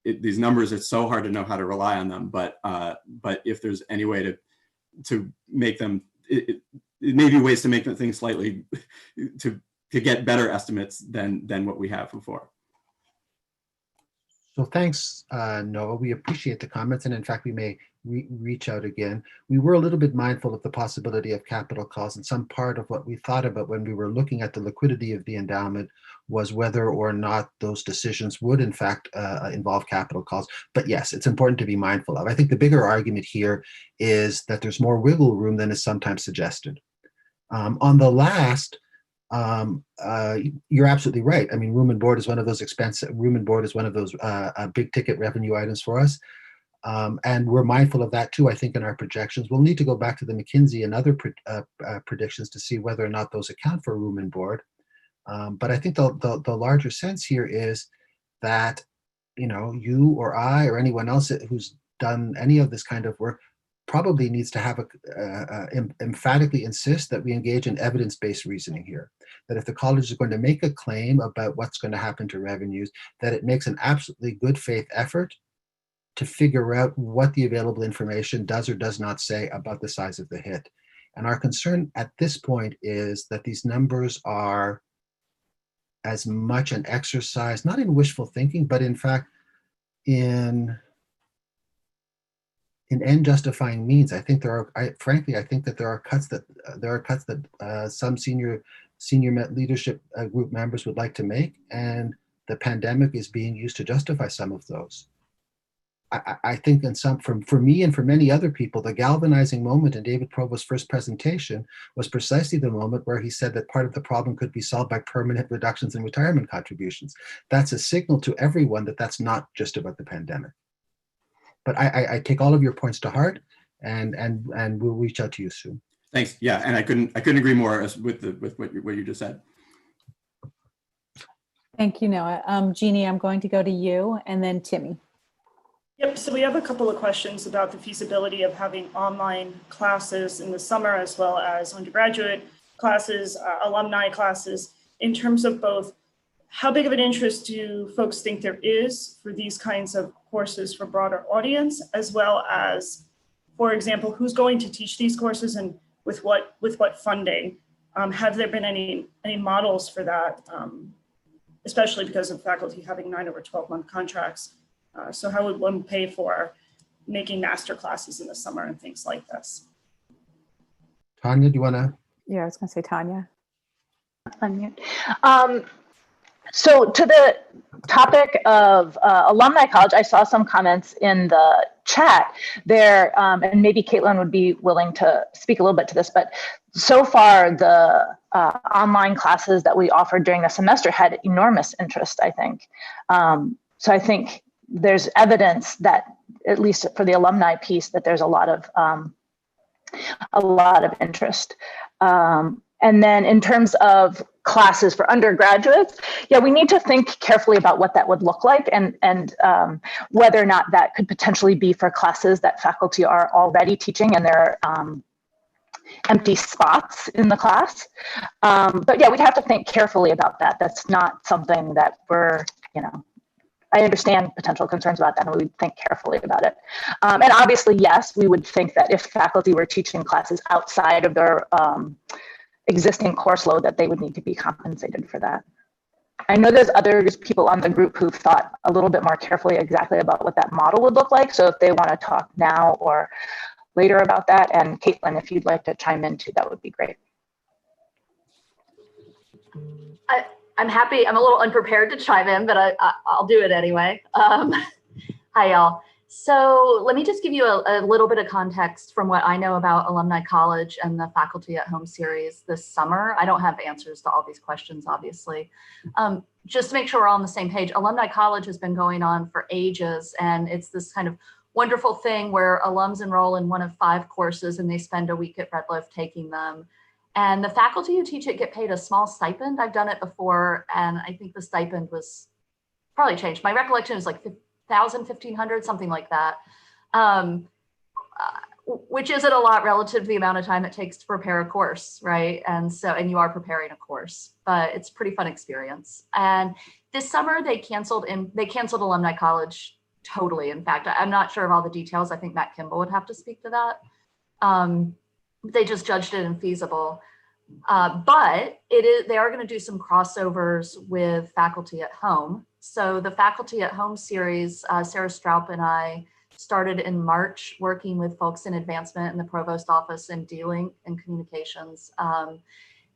Speaker 12: these numbers, it's so hard to know how to rely on them, but if there's any way to make them, it may be ways to make the things slightly, to get better estimates than what we have before.
Speaker 4: So thanks, Noah. We appreciate the comments, and in fact, we may reach out again. We were a little bit mindful of the possibility of capital calls, and some part of what we thought about when we were looking at the liquidity of the endowment was whether or not those decisions would in fact involve capital calls. But yes, it's important to be mindful of. I think the bigger argument here is that there's more wiggle room than is sometimes suggested. On the last, you're absolutely right. I mean, room and board is one of those big ticket revenue items for us. And we're mindful of that too, I think, in our projections. We'll need to go back to the McKinsey and other predictions to see whether or not those account for room and board. But I think the larger sense here is that, you or I or anyone else who's done any of this kind of work probably needs to have emphatically insist that we engage in evidence-based reasoning here. That if the college is going to make a claim about what's going to happen to revenues, that it makes an absolutely good faith effort to figure out what the available information does or does not say about the size of the hit. And our concern at this point is that these numbers are as much an exercise, not in wishful thinking, but in fact in end justifying means. I think frankly, I think that there are cuts that some senior leadership group members would like to make, and the pandemic is being used to justify some of those. I think for me and for many other people, the galvanizing moment in David Provost's first presentation was precisely the moment where he said that part of the problem could be solved by permanent reductions in retirement contributions. That's a signal to everyone that that's not just about the pandemic. But I take all of your points to heart, and we'll reach out to you soon.
Speaker 12: Thanks. Yeah, and I couldn't agree more with what you just said.
Speaker 2: Thank you, Noah. Jeannie, I'm going to go to you, and then Timmy.
Speaker 11: Yep, so we have a couple of questions about the feasibility of having online classes in the summer, as well as undergraduate classes, alumni classes, in terms of both how big of an interest do folks think there is for these kinds of courses for broader audience, as well as, for example, who's going to teach these courses and with what funding? Have there been any models for that, especially because of faculty having 9 or 12-month contracts? So how would one pay for making master classes in the summer and things like this?
Speaker 4: Tanya, do you want to?
Speaker 2: Yeah, I was going to say Tanya.
Speaker 5: Unmute. So to the topic of alumni college, I saw some comments in the chat there, and maybe Caitlin would be willing to speak a little bit to this, but so far the online classes that we offered during the semester had enormous interest, I think. So I think there's evidence that, at least for the alumni piece, that there's a lot of interest. And then in terms of classes for undergraduates, yeah, we need to think carefully about what that would look like and whether or not that could potentially be for classes that faculty are already teaching and there are empty spots in the class. But yeah, we'd have to think carefully about that. That's not something that we're, I understand potential concerns about that, and we would think carefully about it. And obviously, yes, we would think that if faculty were teaching classes outside of their existing course load, that they would need to be compensated for that. I know there's other people on the group who've thought a little bit more carefully exactly about what that model would look like. So if they want to talk now or later about that, and Caitlin, if you'd like to chime in too, that would be great.
Speaker 13: I'm happy. I'm a little unprepared to chime in, but I'll do it anyway. Hi, y'all. So let me just give you a little bit of context from what I know about Alumni College and the Faculty at Home series this summer. I don't have answers to all these questions, obviously. Just to make sure we're all on the same page, Alumni College has been going on for ages, and it's this kind of wonderful thing where alums enroll in one of 5 courses and they spend a week at Red Loaf taking them. And the faculty who teach it get paid a small stipend. I've done it before, and I think the stipend was probably changed. My recollection is like 1,000, 1,500, something like that, which isn't a lot relative to the amount of time it takes to prepare a course, right? And you are preparing a course, but it's a pretty fun experience. And this summer they canceled Alumni College totally. In fact, I'm not sure of all the details. I think Matt Kimball would have to speak to that. They just judged it infeasible. But they are going to do some crossovers with Faculty at Home. So the Faculty at Home series, Sarah Stroup and I started in March working with folks in advancement in the provost office and dealing in communications.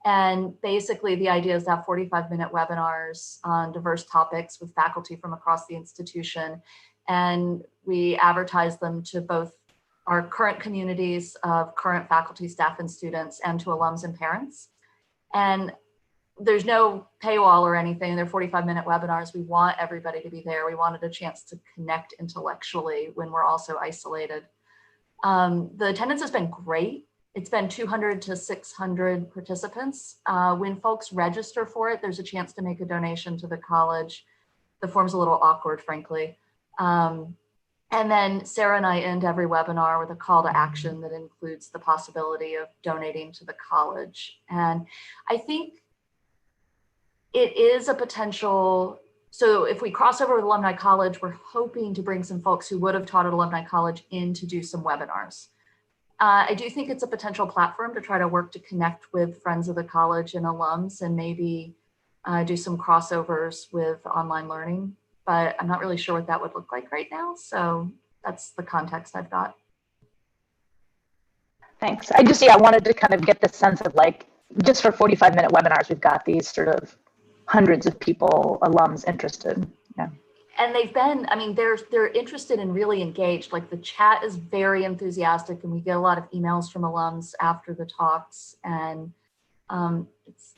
Speaker 13: And basically the idea is to have 45-minute webinars on diverse topics with faculty from across the institution. And we advertise them to both our current communities of current faculty, staff, and students, and to alums and parents. And there's no paywall or anything. They're 45-minute webinars. We want everybody to be there. We wanted a chance to connect intellectually when we're also isolated. The attendance has been great. It's been 200 to 600 participants. When folks register for it, there's a chance to make a donation to the college. The form's a little awkward, frankly. And then Sarah and I end every webinar with a call to action that includes the possibility of donating to the college. And I think it is a potential. So if we cross over with Alumni College, we're hoping to bring some folks who would have taught at Alumni College in to do some webinars. I do think it's a potential platform to try to work to connect with friends of the college and alums and maybe do some crossovers with online learning. But I'm not really sure what that would look like right now. So that's the context I've got.
Speaker 5: Thanks. I wanted to kind of get the sense of like, just for 45-minute webinars, we've got these sort of hundreds of people, alums interested. Yeah.
Speaker 13: And they've been, I mean, they're interested and really engaged. Like the chat is very enthusiastic and we get a lot of emails from alums after the talks, and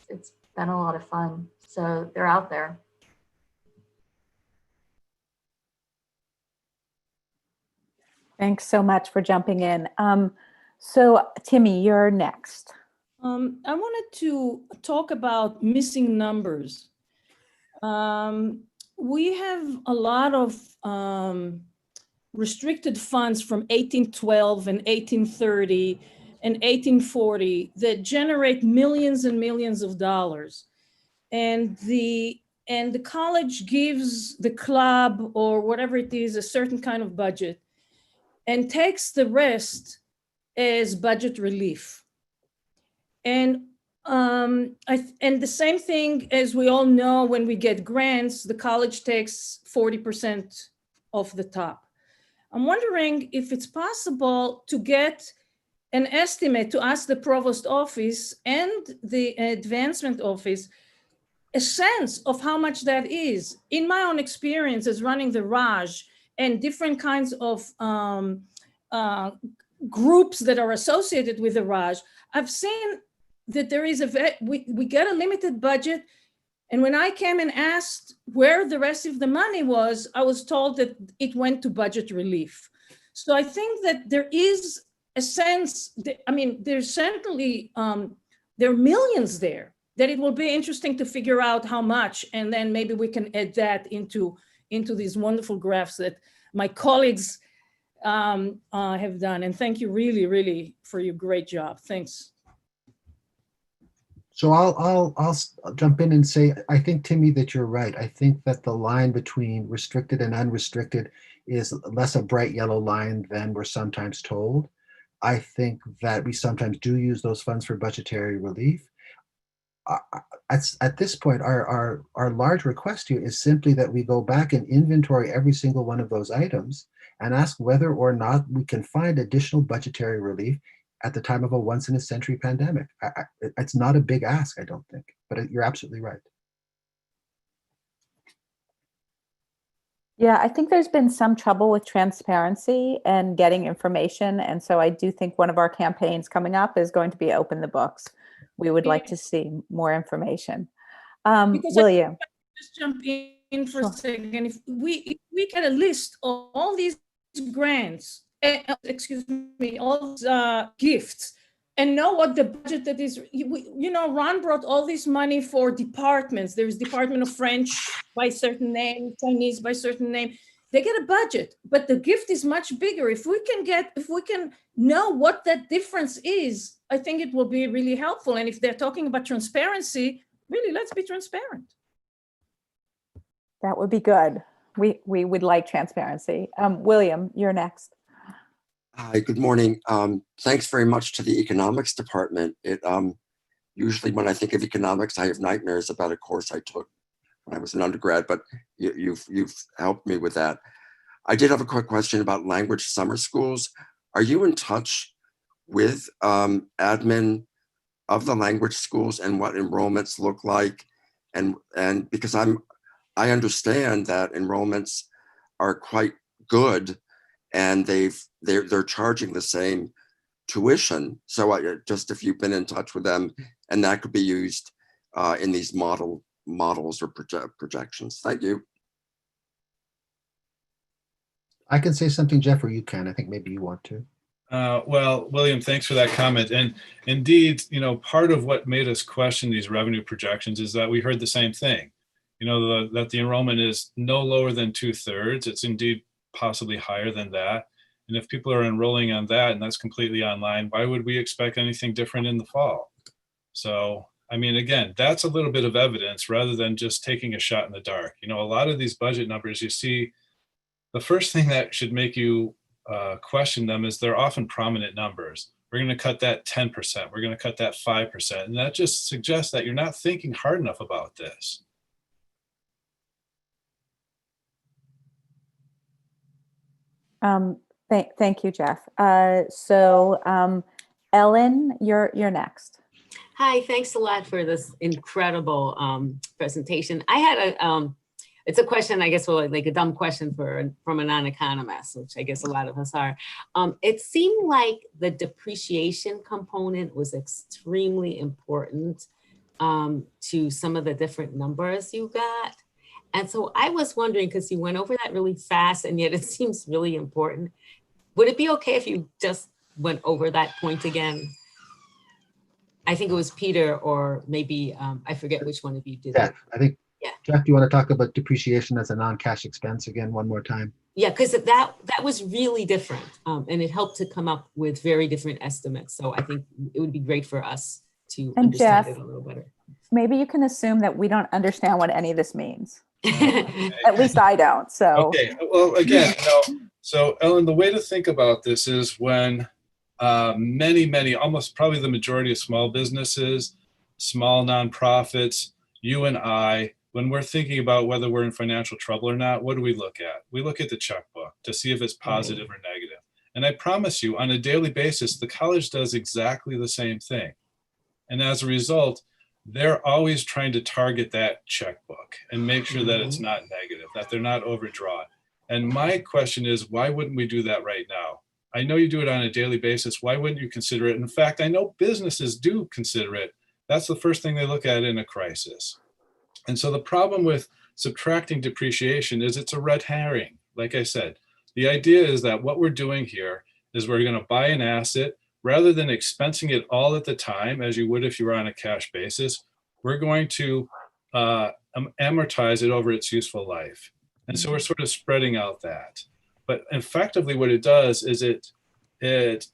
Speaker 13: it's been a lot of fun. So they're out there.
Speaker 2: Thanks so much for jumping in. So Timmy, you're next.
Speaker 14: I wanted to talk about missing numbers. We have a lot of restricted funds from 1812 and 1830 and 1840 that generate millions and millions of dollars. And the college gives the club or whatever it is a certain kind of budget and takes the rest as budget relief. And the same thing, as we all know, when we get grants, the college takes 40% off the top. I'm wondering if it's possible to get an estimate, to ask the provost office and the advancement office a sense of how much that is. In my own experience as running the Raj and different kinds of groups that are associated with the Raj, I've seen that there is we get a limited budget. And when I came and asked where the rest of the money was, I was told that it went to budget relief. So I think that there is a sense that, I mean, there's certainly, there are millions there, that it will be interesting to figure out how much, and then maybe we can add that into these wonderful graphs that my colleagues have done. And thank you really, really for your great job. Thanks.
Speaker 4: So I'll jump in and say, I think, Timmy, that you're right. I think that the line between restricted and unrestricted is less a bright yellow line than we're sometimes told. I think that we sometimes do use those funds for budgetary relief. At this point, our large request here is simply that we go back and inventory every single one of those items and ask whether or not we can find additional budgetary relief at the time of a once-in-a-century pandemic. It's not a big ask, I don't think, but you're absolutely right.
Speaker 2: Yeah, I think there's been some trouble with transparency and getting information. And so I do think one of our campaigns coming up is going to be open the books. We would like to see more information.
Speaker 14: Because
Speaker 2: William.
Speaker 14: just jump in for
Speaker 2: Sure.
Speaker 14: a second. If we get a list of all these grants, excuse me, all these, gifts, and know what the budget that is, Ron brought all this money for departments. There's Department of French by certain name, Chinese by certain name. They get a budget, but the gift is much bigger. If we can know what that difference is, I think it will be really helpful. And if they're talking about transparency, really, let's be transparent.
Speaker 2: That would be good. We would like transparency. William, you're next.
Speaker 1: Hi, good morning. Thanks very much to the economics department. Usually when I think of economics, I have nightmares about a course I took when I was an undergrad, but you've helped me with that. I did have a quick question about language summer schools. Are you in touch with admin of the language schools and what enrollments look like? And because I understand that enrollments are quite good and they're charging the same tuition. So just if you've been in touch with them, and that could be used in these models or projections. Thank you.
Speaker 4: I can say something, Jeff, or you can. I think maybe you want to.
Speaker 9: Well, William, thanks for that comment. And indeed, part of what made us question these revenue projections is that we heard the same thing. That the enrollment is no lower than 2/3. It's indeed possibly higher than that. And if people are enrolling on that and that's completely online, why would we expect anything different in the fall? So, I mean, again, that's a little bit of evidence rather than just taking a shot in the dark. A lot of these budget numbers you see, the first thing that should make you question them is they're often prominent numbers. We're going to cut that 10%. We're going to cut that 5%. And that just suggests that you're not thinking hard enough about this.
Speaker 2: Thank you, Jeff. Ellen, you're next.
Speaker 15: Hi, thanks a lot for this incredible presentation. I had it's a question, I guess, like a dumb question from a non-economist, which I guess a lot of us are. It seemed like the depreciation component was extremely important to some of the different numbers you got. And so I was wondering, because you went over that really fast and yet it seems really important. Would it be okay if you just went over that point again? I think it was Peter or maybe, I forget which one of you did.
Speaker 4: Jeff, I think,
Speaker 15: yeah.
Speaker 4: Jeff, do you want to talk about depreciation as a non-cash expense again one more time?
Speaker 15: Yeah, because that was really different and it helped to come up with very different estimates. So I think it would be great for us to understand it a little better.
Speaker 2: Maybe you can assume that we don't understand what any of this means. At least I don't. So
Speaker 9: okay. Well, again, so Ellen, the way to think about this is when many, almost probably the majority of small businesses, small nonprofits, you and I, when we're thinking about whether we're in financial trouble or not, what do we look at? We look at the checkbook to see if it's positive or negative. And I promise you, on a daily basis, the college does exactly the same thing. And as a result, they're always trying to target that checkbook and make sure that it's not negative, that they're not overdrawn. And my question is, why wouldn't we do that right now? I know you do it on a daily basis. Why wouldn't you consider it? In fact, I know businesses do consider it. That's the first thing they look at in a crisis. And so the problem with subtracting depreciation is it's a red herring. Like I said, the idea is that what we're doing here is we're going to buy an asset. Rather than expensing it all at the time, as you would if you were on a cash basis, we're going to amortize it over its useful life. And so we're sort of spreading out that. But effectively what it does is it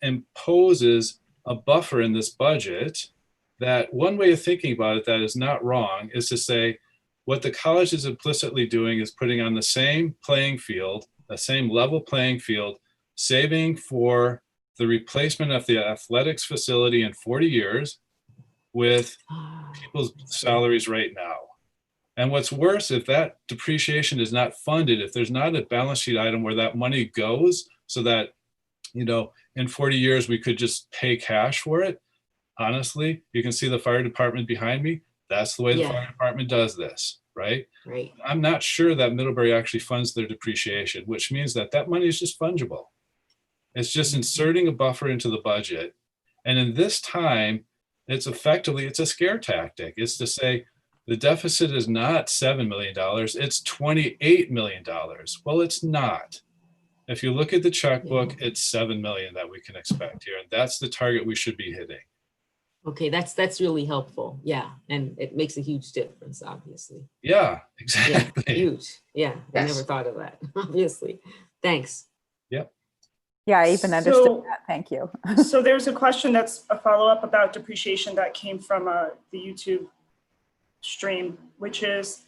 Speaker 9: imposes a buffer in this budget that one way of thinking about it that is not wrong is to say what the college is implicitly doing is putting on the same playing field, the same level playing field, saving for the replacement of the athletics facility in 40 years with people's salaries right now. And what's worse, if that depreciation is not funded, if there's not a balance sheet item where that money goes so that, in 40 years we could just pay cash for it, honestly, you can see the fire department behind me. That's the way the fire department does this, right?
Speaker 15: Right.
Speaker 9: I'm not sure that Middlebury actually funds their depreciation, which means that that money is just fungible. It's just inserting a buffer into the budget. And in this time, it's a scare tactic. It's to say the deficit is not $7 million, it's $28 million. Well, it's not. If you look at the checkbook, it's 7 million that we can expect here. And that's the target we should be hitting.
Speaker 15: Okay, that's really helpful. Yeah, and it makes a huge difference, obviously.
Speaker 9: Yeah, exactly.
Speaker 15: Yeah, huge. Yeah, I
Speaker 4: Yes.
Speaker 15: never thought of that, obviously. Thanks.
Speaker 9: Yep.
Speaker 2: Yeah, I even understood
Speaker 11: So-
Speaker 2: that. Thank you.
Speaker 11: So there's a question that's a follow-up about depreciation that came from the YouTube stream, which is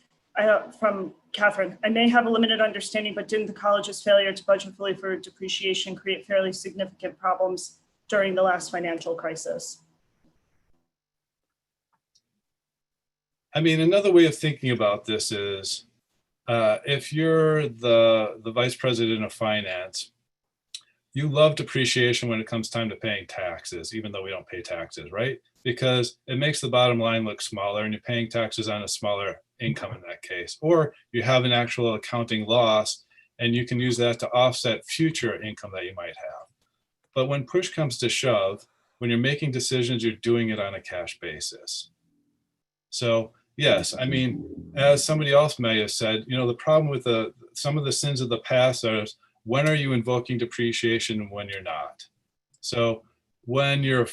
Speaker 11: from Catherine. I may have a limited understanding, but didn't the college's failure to budget fully for depreciation create fairly significant problems during the last financial crisis?
Speaker 9: I mean, another way of thinking about this is if you're the vice president of finance, you love depreciation when it comes time to paying taxes, even though we don't pay taxes, right? Because it makes the bottom line look smaller and you're paying taxes on a smaller income in that case. Or you have an actual accounting loss and you can use that to offset future income that you might have. But when push comes to shove, when you're making decisions, you're doing it on a cash basis. So yes, I mean, as somebody else may have said, you know, the problem with some of the sins of the past are when are you invoking depreciation and when you're not. So when you're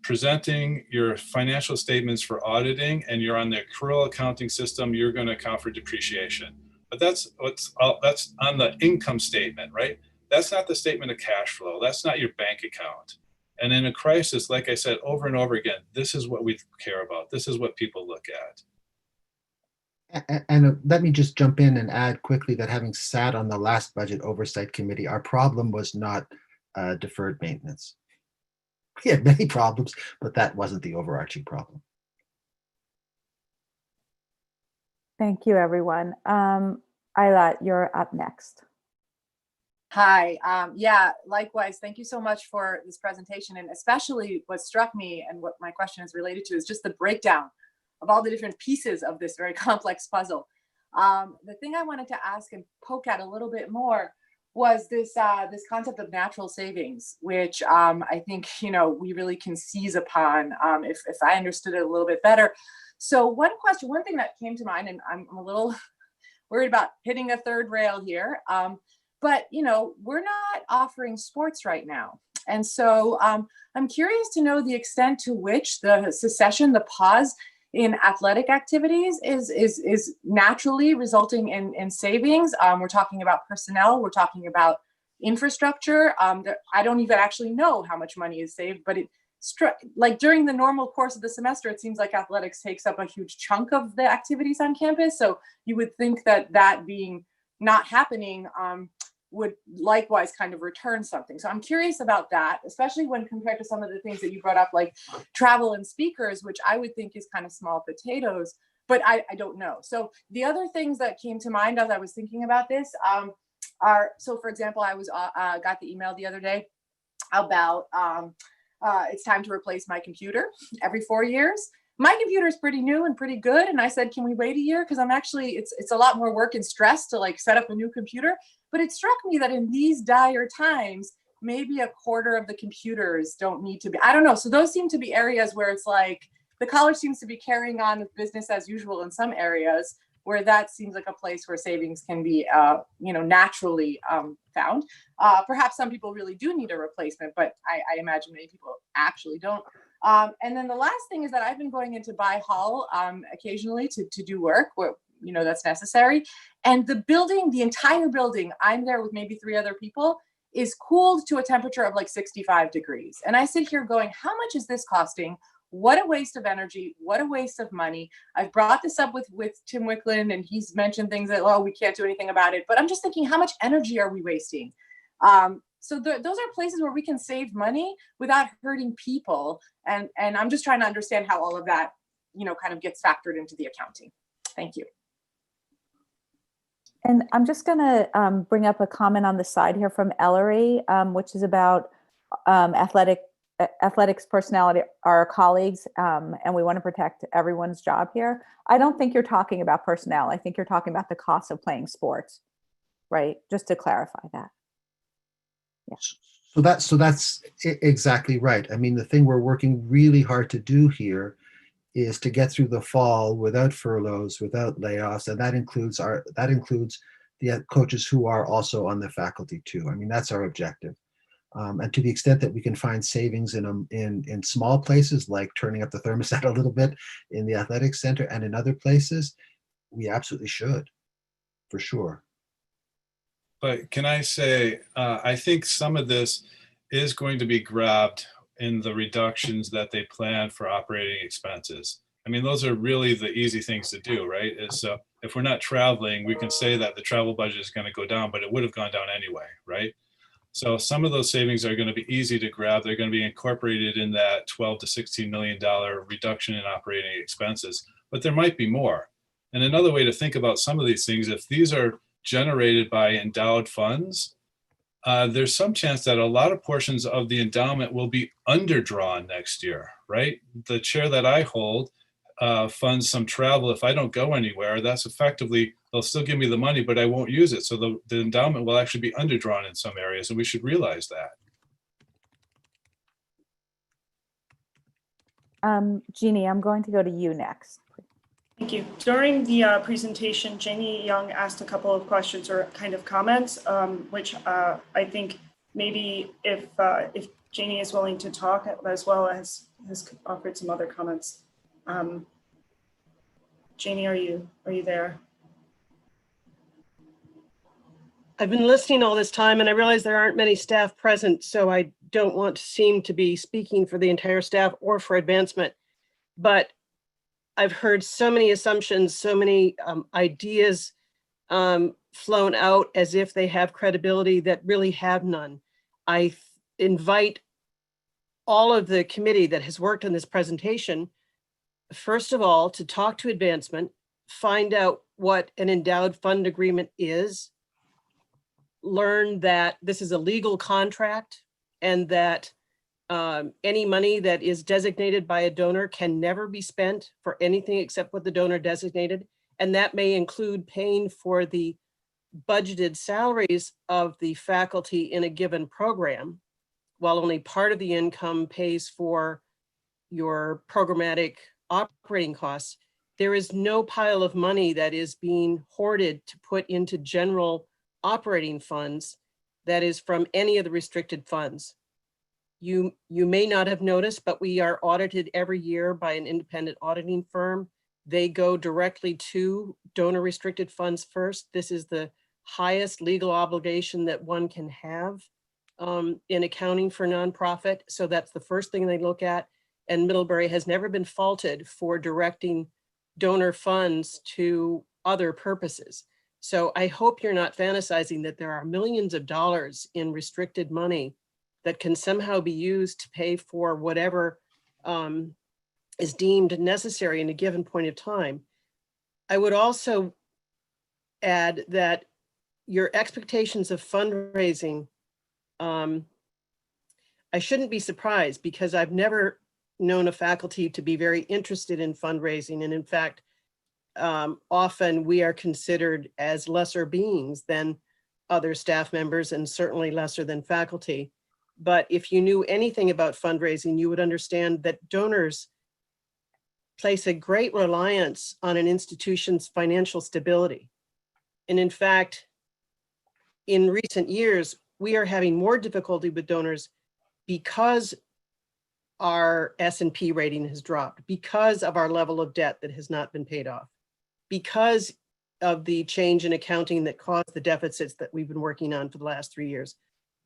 Speaker 9: presenting your financial statements for auditing and you're on the accrual accounting system, you're going to account for depreciation. But that's on the income statement, right? That's not the statement of cash flow. That's not your bank account. And in a crisis, like I said, over and over again, this is what we care about. This is what people look at.
Speaker 4: And let me just jump in and add quickly that having sat on the last budget oversight committee, our problem was not deferred maintenance. We had many problems, but that wasn't the overarching problem.
Speaker 2: Thank you, everyone. Isla, you're up next.
Speaker 16: Hi, yeah, likewise. Thank you so much for this presentation. And especially what struck me and what my question is related to is just the breakdown of all the different pieces of this very complex puzzle. The thing I wanted to ask and poke at a little bit more was this concept of natural savings, which I think, you know, we really can seize upon if I understood it a little bit better. So one thing that came to mind, and I'm a little worried about hitting a third rail here, but, you know, we're not offering sports right now. And so I'm curious to know the extent to which the cessation, the pause in athletic activities is naturally resulting in savings. We're talking about personnel, we're talking about infrastructure. I don't even actually know how much money is saved, but like during the normal course of the semester, it seems like athletics takes up a huge chunk of the activities on campus. So you would think that being not happening would likewise kind of return something. So I'm curious about that, especially when compared to some of the things that you brought up, like travel and speakers, which I would think is kind of small potatoes, but I don't know. So the other things that came to mind as I was thinking about this are, so for example, I was got the email the other day about it's time to replace my computer every 4 years. My computer is pretty new and pretty good. And I said, can we wait a year? Because it's a lot more work and stress to like set up a new computer. But it struck me that in these dire times, maybe a quarter of the computers don't need to be, I don't know. So those seem to be areas where it's like the college seems to be carrying on with business as usual in some areas where that seems like a place where savings can be, naturally found. Perhaps some people really do need a replacement, but I imagine many people actually don't. And then the last thing is that I've been going into Buy Hall occasionally to do work where, you know, that's necessary. And the entire building, I'm there with maybe 3 other people, is cooled to a temperature of like 65 degrees. And I sit here going, how much is this costing? What a waste of energy. What a waste of money. I've brought this up with Tim Wicklund and he's mentioned things that, oh, we can't do anything about it. But I'm just thinking, how much energy are we wasting? So those are places where we can save money without hurting people. And I'm just trying to understand how all of that, you know, kind of gets factored into the accounting. Thank you.
Speaker 2: And I'm just going to bring up a comment on the side here from Ellery, which is about athletic athletics personality are our colleagues, and we want to protect everyone's job here. I don't think you're talking about personnel. I think you're talking about the cost of playing sports, right? Just to clarify that.
Speaker 4: So that's exactly right. I mean, the thing we're working really hard to do here is to get through the fall without furloughs, without layoffs, and that includes the coaches who are also on the faculty too. I mean, that's our objective. And to the extent that we can find savings in small places, like turning up the thermostat a little bit in the athletics center and in other places, we absolutely should, for sure.
Speaker 9: But can I say, I think some of this is going to be grabbed in the reductions that they plan for operating expenses. I mean, those are really the easy things to do, right? Is if we're not traveling, we can say that the travel budget is going to go down, but it would have gone down anyway, right? So some of those savings are going to be easy to grab. They're going to be incorporated in that $12 to $16 million reduction in operating expenses, but there might be more. And another way to think about some of these things, if these are generated by endowed funds, there's some chance that a lot of portions of the endowment will be underdrawn next year, right? The chair that I hold funds some travel. If I don't go anywhere, that's effectively, they'll still give me the money, but I won't use it. So the endowment will actually be underdrawn in some areas, and we should realize that.
Speaker 2: Jeannie, I'm going to go to you next.
Speaker 11: Thank you. During the presentation, Janie Young asked a couple of questions or kind of comments, which I think maybe if Janie is willing to talk, as well as has offered some other comments. Janie, are you there?
Speaker 17: I've been listening all this time and I realize there aren't many staff present, so I don't want to seem to be speaking for the entire staff or for advancement, but I've heard so many assumptions, so many ideas flown out as if they have credibility that really have none. I invite all of the committee that has worked on this presentation, first of all, to talk to advancement, find out what an endowed fund agreement is, learn that this is a legal contract and that any money that is designated by a donor can never be spent for anything except what the donor designated. And that may include paying for the budgeted salaries of the faculty in a given program, while only part of the income pays for your programmatic operating costs. There is no pile of money that is being hoarded to put into general operating funds that is from any of the restricted funds. You may not have noticed, but we are audited every year by an independent auditing firm. They go directly to donor restricted funds first. This is the highest legal obligation that one can have in accounting for nonprofit. So that's the first thing they look at. And Middlebury has never been faulted for directing donor funds to other purposes. So I hope you're not fantasizing that there are millions of dollars in restricted money that can somehow be used to pay for whatever is deemed necessary in a given point of time. I would also add that your expectations of fundraising, I shouldn't be surprised because I've never known a faculty to be very interested in fundraising. And in fact, often we are considered as lesser beings than other staff members and certainly lesser than faculty. But if you knew anything about fundraising, you would understand that donors place a great reliance on an institution's financial stability. And in fact, in recent years, we are having more difficulty with donors because our S&P rating has dropped, because of our level of debt that has not been paid off, because of the change in accounting that caused the deficits that we've been working on for the last 3 years.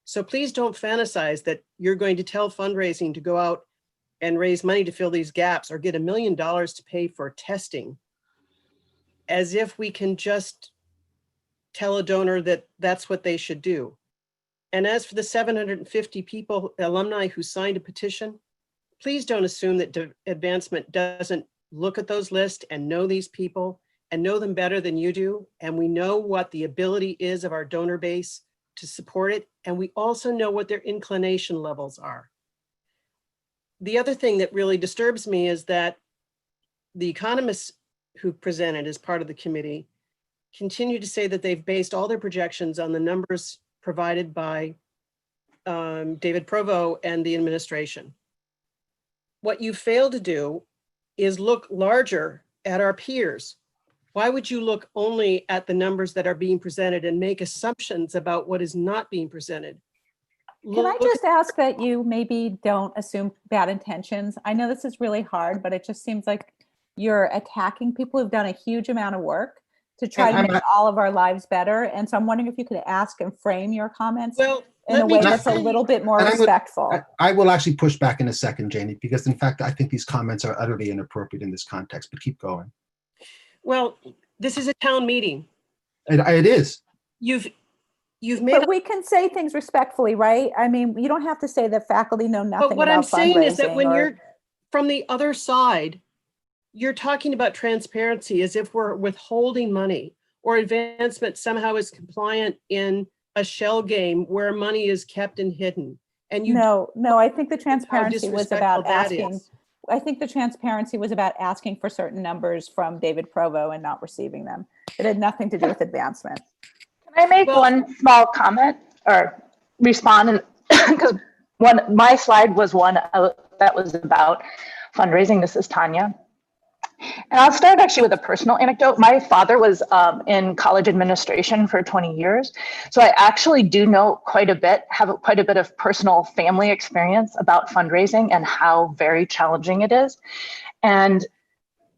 Speaker 17: So please don't fantasize that you're going to tell fundraising to go out and raise money to fill these gaps or get $1 million to pay for testing as if we can just tell a donor that that's what they should do. And as for the 750 people, alumni who signed a petition, please don't assume that advancement doesn't look at those lists and know these people and know them better than you do. And we know what the ability is of our donor base to support it. And we also know what their inclination levels are. the other thing that really disturbs me is that the economists who presented as part of the committee continue to say that they've based all their projections on the numbers provided by David Provo and the administration. What you fail to do is look larger at our peers. Why would you look only at the numbers that are being presented and make assumptions about what is not being presented?
Speaker 2: Can I just ask that you maybe don't assume bad intentions? I know this is really hard, but it just seems like you're attacking people who've done a huge amount of work to try to make all of our lives better. And so I'm wondering if you could ask and frame your comments in a way that's a little bit more respectful.
Speaker 4: I will actually push back in a second, Janie, because in fact, I think these comments are utterly inappropriate in this context, but keep going.
Speaker 17: Well, this is a town meeting.
Speaker 4: It is.
Speaker 17: You've made.
Speaker 2: But we can say things respectfully, right? I mean, you don't have to say that faculty know nothing
Speaker 17: But what
Speaker 2: about
Speaker 17: I'm saying is that
Speaker 2: fundraising
Speaker 17: when
Speaker 2: or-
Speaker 17: you're from the other side, you're talking about transparency as if we're withholding money or advancement somehow is compliant in a shell game where money is kept and hidden. And you
Speaker 2: No, I think the transparency was
Speaker 17: disrespectful
Speaker 2: about
Speaker 17: that
Speaker 2: asking.
Speaker 17: is.
Speaker 2: I think the transparency was about asking for certain numbers from David Provo and not receiving them. It had nothing to do with advancement.
Speaker 5: Can I make one small comment or respond? Because my slide was one that was about fundraising. This is Tanya. And I'll start actually with a personal anecdote. My father was in college administration for 20 years. So I actually do know have quite a bit of personal family experience about fundraising and how very challenging it is. And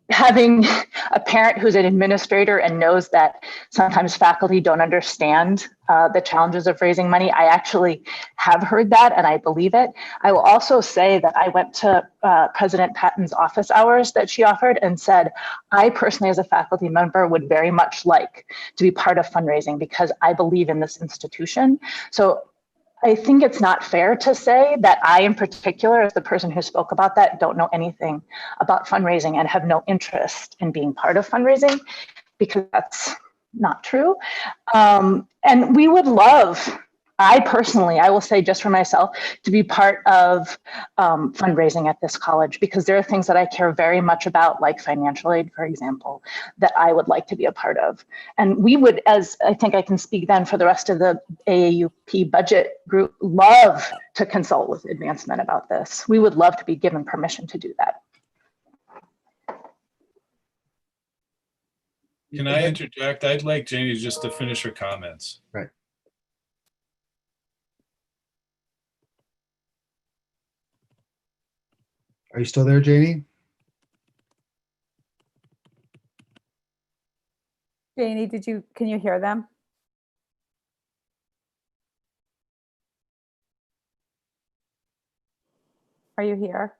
Speaker 5: having a parent who's an administrator and knows that sometimes faculty don't understand the challenges of raising money, I actually have heard that and I believe it. I will also say that I went to President Patton's office hours that she offered and said, I personally as a faculty member would very much like to be part of fundraising because I believe in this institution. So I think it's not fair to say that I, in particular, as the person who spoke about that, don't know anything about fundraising and have no interest in being part of fundraising, because that's not true. And we would love, I will say just for myself, to be part of fundraising at this college, because there are things that I care very much about, like financial aid, for example, that I would like to be a part of. And we would, as I think I can speak then for the rest of the AAUP budget group, love to consult with advancement about this. We would love to be given permission to do that.
Speaker 9: Can I interject? I'd like Janie just to finish her comments.
Speaker 4: Right. Are you still there, Janie?
Speaker 2: Janie, can you hear them? Are you here?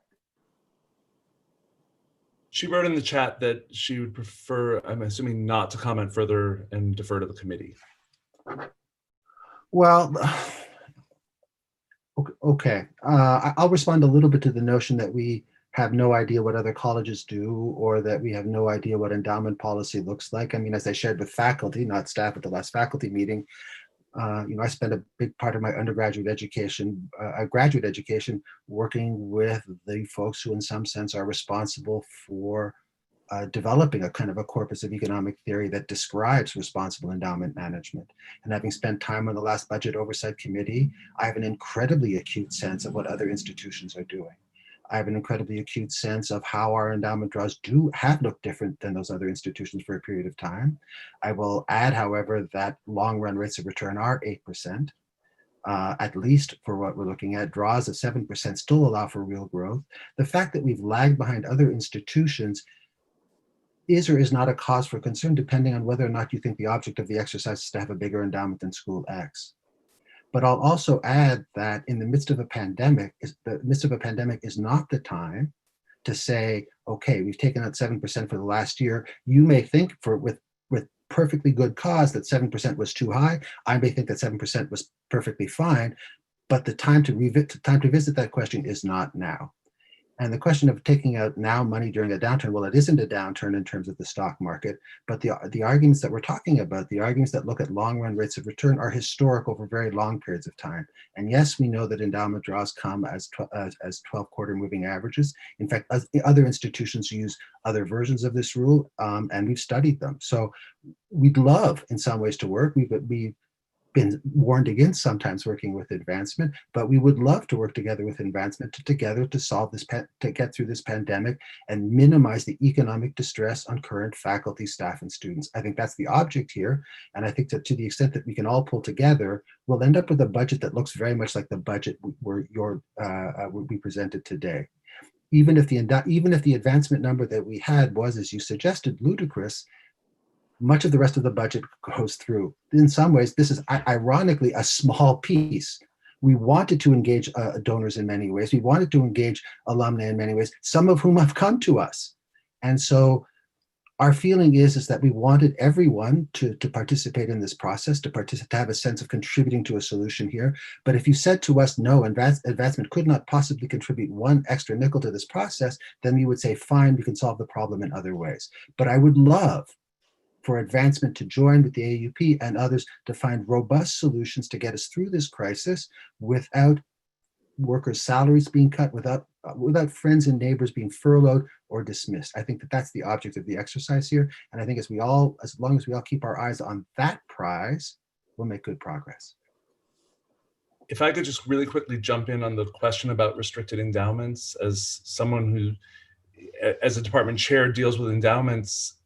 Speaker 18: She wrote in the chat that she would prefer, I'm assuming, not to comment further and defer to the committee.
Speaker 4: Well, okay. I'll respond a little bit to the notion that we have no idea what other colleges do, or that we have no idea what endowment policy looks like. I mean, as I shared with faculty, not staff, at the last faculty meeting, I spent a big part of my undergraduate education, graduate education, working with the folks who in some sense are responsible for developing a kind of a corpus of economic theory that describes responsible endowment management. And having spent time on the last budget oversight committee, I have an incredibly acute sense of what other institutions are doing. I have an incredibly acute sense of how our endowment draws have looked different than those other institutions for a period of time. I will add, however, that long run rates of return are 8%, at least for what we're looking at. Draws of 7% still allow for real growth. The fact that we've lagged behind other institutions is or is not a cause for concern, depending on whether or not you think the object of the exercise is to have a bigger endowment than school X. But I'll also add that in the midst of a pandemic, is not the time to say, okay, we've taken out 7% for the last year. You may think with perfectly good cause that 7% was too high. I may think that 7% was perfectly fine, but the time to visit that question is not now. And the question of taking out now money during a downturn, well, it isn't a downturn in terms of the stock market, but the arguments that we're talking about, the arguments that look at long run rates of return are historic over very long periods of time. And yes, we know that endowment draws come as 12-quarter moving averages. In fact, other institutions use other versions of this rule, and we've studied them. So we'd love in some ways to work. We've been warned against sometimes working with advancement, but we would love to work together with advancement to solve this, to get through this pandemic and minimize the economic distress on current faculty, staff, and students. I think that's the object here. And I think that to the extent that we can all pull together, we'll end up with a budget that looks very much like the budget we presented today. Even if the advancement number that we had was, as you suggested, ludicrous, much of the rest of the budget goes through. In some ways, this is ironically a small piece. We wanted to engage donors in many ways. We wanted to engage alumni in many ways, some of whom have come to us. And so our feeling is that we wanted everyone to participate in this process, to have a sense of contributing to a solution here. But if you said to us, no, advancement could not possibly contribute one extra nickel to this process, then we would say, fine, we can solve the problem in other ways. But I would love for advancement to join with the AUP and others to find robust solutions to get us through this crisis without workers' salaries being cut, without friends and neighbors being furloughed or dismissed. I think that that's the object of the exercise here. And I think as long as we all keep our eyes on that prize, we'll make good progress.
Speaker 18: If I could just really quickly jump in on the question about restricted endowments, as someone who, as a department chair, deals with endowments,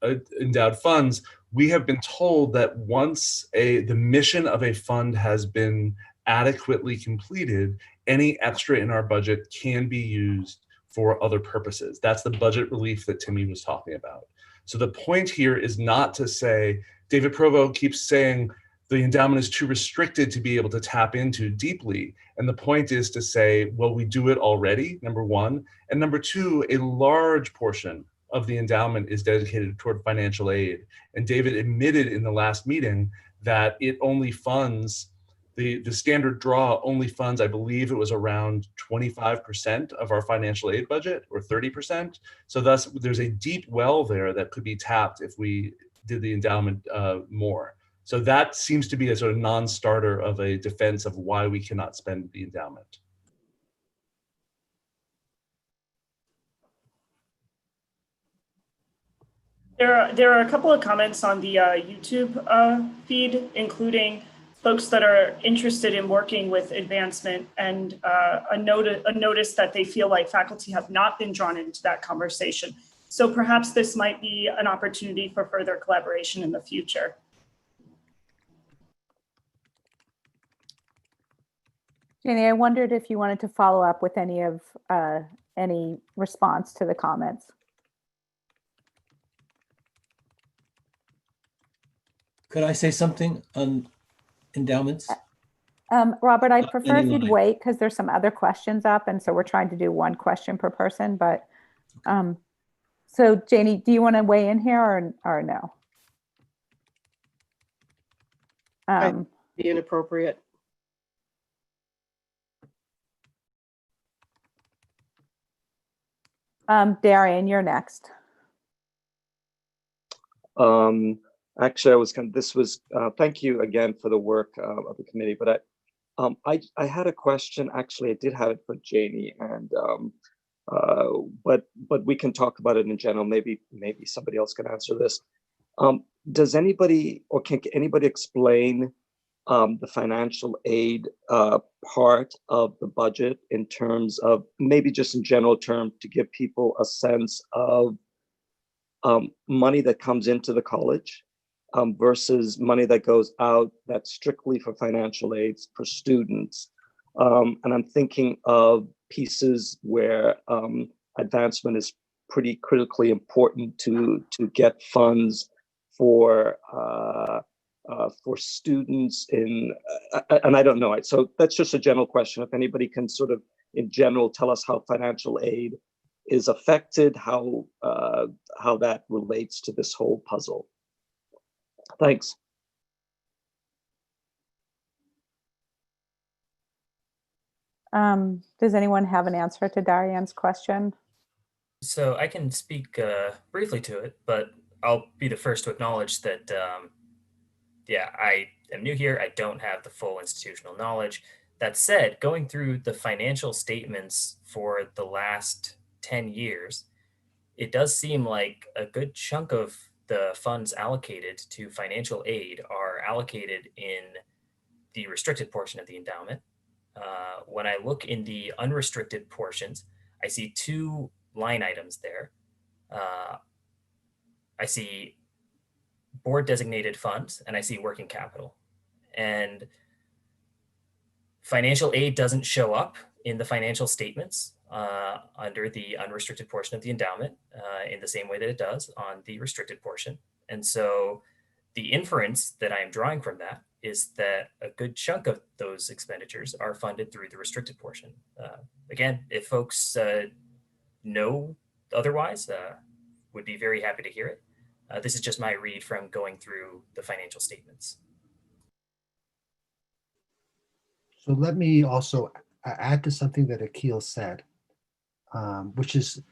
Speaker 18: endowed funds, we have been told that once the mission of a fund has been adequately completed, any extra in our budget can be used for other purposes. That's the budget relief that Timmy was talking about. So the point here is not to say, David Provo keeps saying the endowment is too restricted to be able to tap into deeply. And the point is to say, well, we do it already, number one. And number two, a large portion of the endowment is dedicated toward financial aid. And David admitted in the last meeting that it only funds, the standard draw only funds, I believe it was around 25% of our financial aid budget, or 30%. So thus there's a deep well there that could be tapped if we did the endowment more. So that seems to be a sort of non-starter of a defense of why we cannot spend the endowment.
Speaker 11: There are a couple of comments on the YouTube feed, including folks that are interested in working with advancement, and a notice that they feel like faculty have not been drawn into that conversation. So perhaps this might be an opportunity for further collaboration in the future.
Speaker 2: Jenny, I wondered if you wanted to follow up with any response to the comments.
Speaker 10: Could I say something on endowments?
Speaker 2: Robert, I prefer if you'd wait because there's some other questions up, and so we're trying to do one question per person. But so Janie, do you want to weigh in here or no?
Speaker 17: Be inappropriate.
Speaker 2: Darian, you're next.
Speaker 19: Actually, thank you again for the work of the committee, but I had a question. Actually, I did have it for Janie, and but we can talk about it in general. Maybe somebody else can answer this. Does anybody, or can anybody explain the financial aid part of the budget in terms of, maybe just in general terms, to give people a sense of money that comes into the college versus money that goes out that's strictly for financial aids for students? And I'm thinking of pieces where advancement is pretty critically important to get funds for students in, and I don't know. So that's just a general question. If anybody can sort of, in general, tell us how financial aid is affected, how that relates to this whole puzzle. Thanks.
Speaker 2: Does anyone have an answer to Darian's question?
Speaker 6: So I can speak briefly to it, but I'll be the first to acknowledge that, yeah, I am new here. I don't have the full institutional knowledge. That said, going through the financial statements for the last 10 years, it does seem like a good chunk of the funds allocated to financial aid are allocated in the restricted portion of the endowment. When I look in the unrestricted portions, I see two line items there. I see board designated funds and I see working capital. And financial aid doesn't show up in the financial statements under the unrestricted portion of the endowment in the same way that it does on the restricted portion. And so the inference that I am drawing from that is that a good chunk of those expenditures are funded through the restricted portion. Again, if folks know otherwise, would be very happy to hear it. This is just my read from going through the financial statements.
Speaker 4: So let me also add to something that Akil said, which is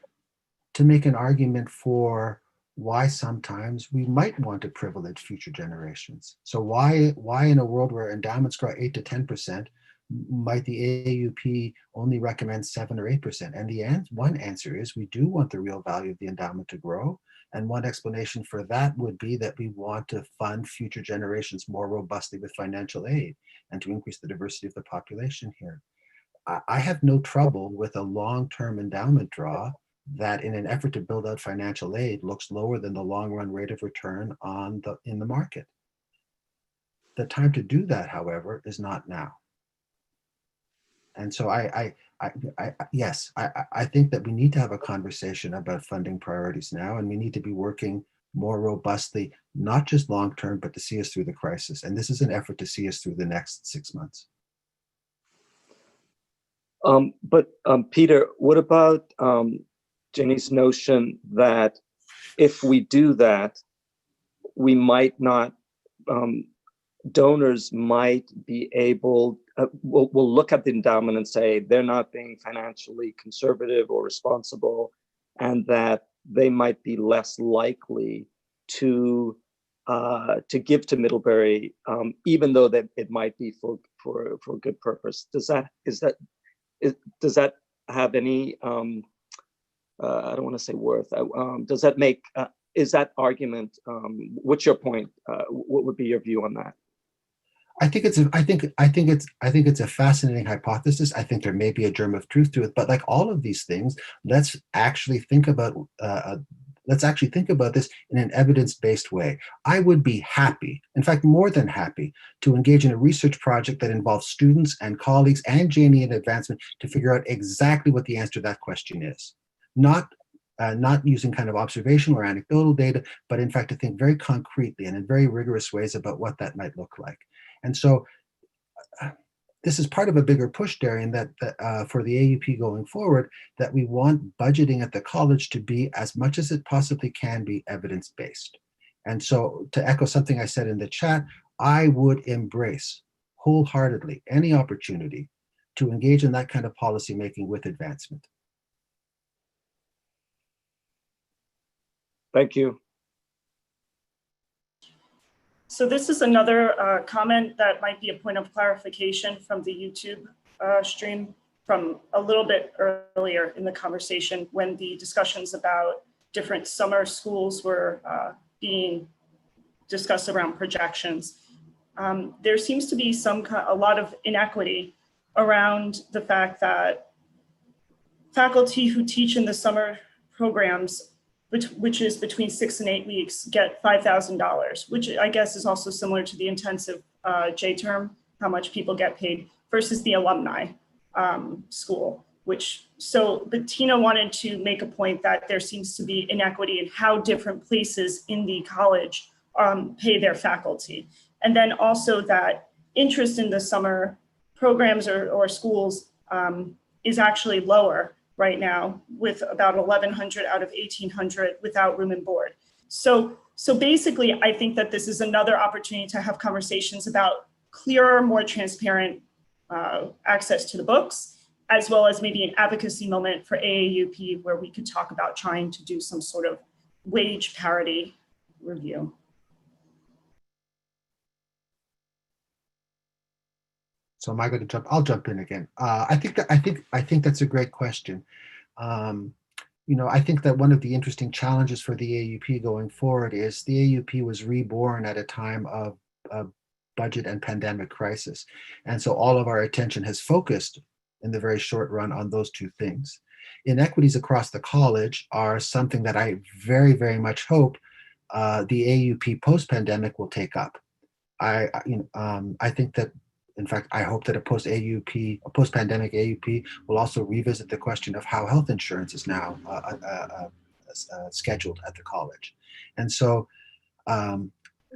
Speaker 4: to make an argument for why sometimes we might want to privilege future generations. So why in a world where endowments grow 8 to 10%, might the AAUP only recommend 7 or 8%? And the one answer is we do want the real value of the endowment to grow. And one explanation for that would be that we want to fund future generations more robustly with financial aid and to increase the diversity of the population here. I have no trouble with a long-term endowment draw that in an effort to build out financial aid looks lower than the long-run rate of return in the market. The time to do that, however, is not now. And so yes, I think that we need to have a conversation about funding priorities now, and we need to be working more robustly, not just long-term, but to see us through the crisis. And this is an effort to see us through the next 6 months.
Speaker 19: Peter, what about Jenny's notion that if we do that, we might not, donors might be able, we'll look at the endowment and say they're not being financially conservative or responsible, and that they might be less likely to give to Middlebury, even though that it might be for a good purpose. Does that have any, I don't want to say worth, does that make, is that argument, what's your point? What would be your view on that?
Speaker 4: I think it's a fascinating hypothesis. I think there may be a germ of truth to it, but like all of these things, let's actually think about this in an evidence-based way. I would be happy, in fact, more than happy, to engage in a research project that involves students and colleagues and Janie in advancement to figure out exactly what the answer to that question is. Not using kind of observational or anecdotal data, but in fact to think very concretely and in very rigorous ways about what that might look like. And so this is part of a bigger push, Darian, that for the AUP going forward, that we want budgeting at the college to be, as much as it possibly can be, evidence-based. And so to echo something I said in the chat, I would embrace wholeheartedly any opportunity to engage in that kind of policy making with advancement.
Speaker 19: Thank you.
Speaker 11: So this is another comment that might be a point of clarification from the YouTube stream from a little bit earlier in the conversation when the discussions about different summer schools were being discussed around projections. There seems to be a lot of inequity around the fact that faculty who teach in the summer programs, which is between 6 and 8 weeks, get $5,000, which I guess is also similar to the intensive J term, how much people get paid, versus the alumni school, but Tina wanted to make a point that there seems to be inequity in how different places in the college pay their faculty. And then also that interest in the summer programs or schools is actually lower right now, with about 1,100 out of 1,800 without room and board. So basically, I think that this is another opportunity to have conversations about clearer, more transparent access to the books, as well as maybe an advocacy moment for AAUP where we could talk about trying to do some sort of wage parity review.
Speaker 4: So am I going to jump? I'll jump in again. I think that's a great question. You know, I think that one of the interesting challenges for the AUP going forward is the AUP was reborn at a time of budget and pandemic crisis. And so all of our attention has focused in the very short run on those two things. Inequities across the college are something that I very, very much hope the AUP post-pandemic will take up. I think that, in fact, I hope that a post-pandemic AUP will also revisit the question of how health insurance is now scheduled at the college. And so,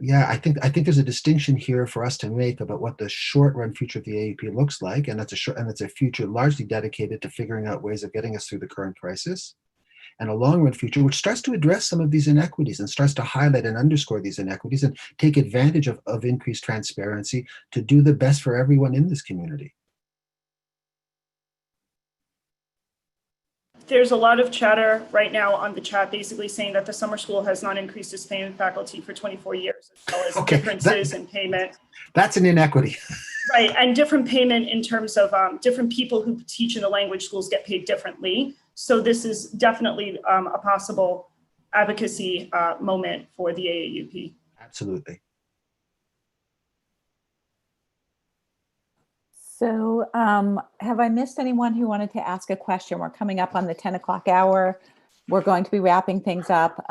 Speaker 4: yeah, I think there's a distinction here for us to make about what the short-run future of the AUP looks like, and that's a future largely dedicated to figuring out ways of getting us through the current crisis, and a long-run future which starts to address some of these inequities and starts to highlight and underscore these inequities and take advantage of increased transparency to do the best for everyone in this community.
Speaker 11: There's a lot of chatter right now on the chat basically saying that the summer school has not increased its payment faculty for 24 years, as well as differences in payment.
Speaker 4: That's an inequity.
Speaker 11: Right, and different payment in terms of different people who teach in the language schools get paid differently. So this is definitely a possible advocacy moment for the AAUP.
Speaker 4: Absolutely.
Speaker 2: So have I missed anyone who wanted to ask a question? We're coming up on the 10 o'clock hour. We're going to be wrapping things up.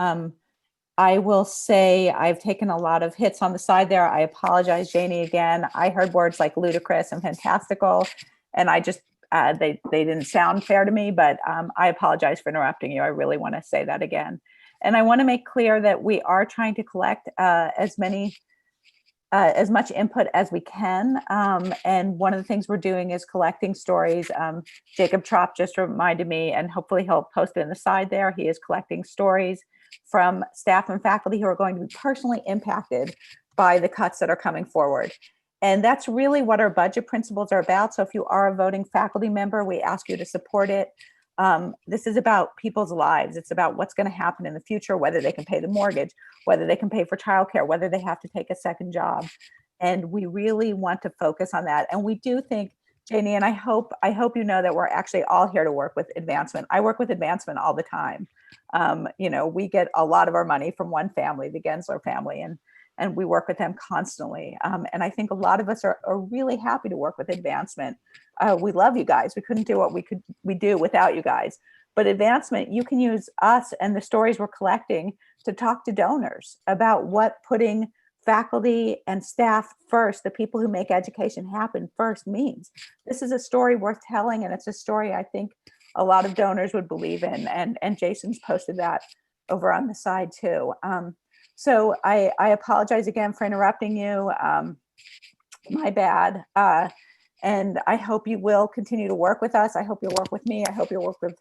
Speaker 2: I will say I've taken a lot of hits on the side there. I apologize, Janie, again. I heard words like ludicrous and fantastical, and I just, they didn't sound fair to me, but I apologize for interrupting you. I really want to say that again. And I want to make clear that we are trying to collect as much input as we can. And one of the things we're doing is collecting stories. Jacob Trop just reminded me, and hopefully he'll post it in the side there. He is collecting stories from staff and faculty who are going to be personally impacted by the cuts that are coming forward. And that's really what our budget principles are about. So if you are a voting faculty member, we ask you to support it. This is about people's lives. It's about what's going to happen in the future, whether they can pay the mortgage, whether they can pay for childcare, whether they have to take a second job. And we really want to focus on that. And we do think, Janie, and I hope you know that we're actually all here to work with advancement. I work with advancement all the time. You know, we get a lot of our money from one family, the Gensler family, and we work with them constantly. And I think a lot of us are really happy to work with advancement. We love you guys. We couldn't do what we do without you guys. But advancement, you can use us and the stories we're collecting to talk to donors about what putting faculty and staff first, the people who make education happen first, means. This is a story worth telling, and it's a story I think a lot of donors would believe in. And Jason's posted that over on the side too. So I apologize again for interrupting you. My bad. And I hope you will continue to work with us. I hope you'll work with me. I hope you'll work with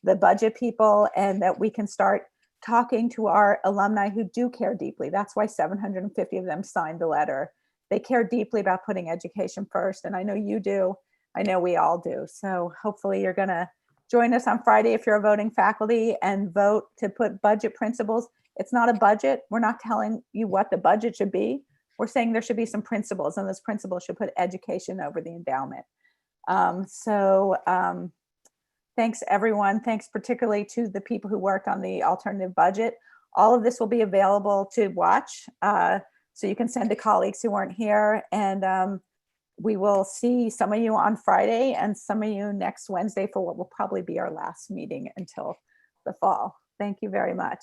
Speaker 2: the budget people, and that we can start talking to our alumni who do care deeply. That's why 750 of them signed the letter. They care deeply about putting education first. And I know you do. I know we all do. So hopefully you're going to join us on Friday if you're a voting faculty and vote to put budget principles. It's not a budget. We're not telling you what the budget should be. We're saying there should be some principles, and those principles should put education over the endowment. Thanks everyone. Thanks particularly to the people who worked on the alternative budget. All of this will be available to watch. So you can send to colleagues who weren't here, and we will see some of you on Friday and some of you next Wednesday for what will probably be our last meeting until the fall. Thank you very much.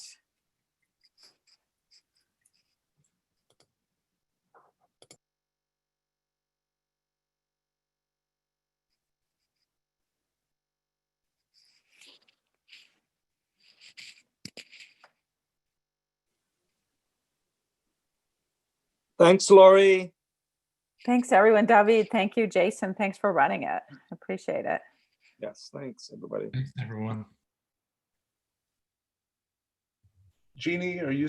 Speaker 19: Thanks, Lori.
Speaker 2: Thanks everyone. David, thank you. Jason, thanks for running it. Appreciate it.
Speaker 19: Yes, thanks everybody.
Speaker 18: Thanks everyone. Jeannie, are you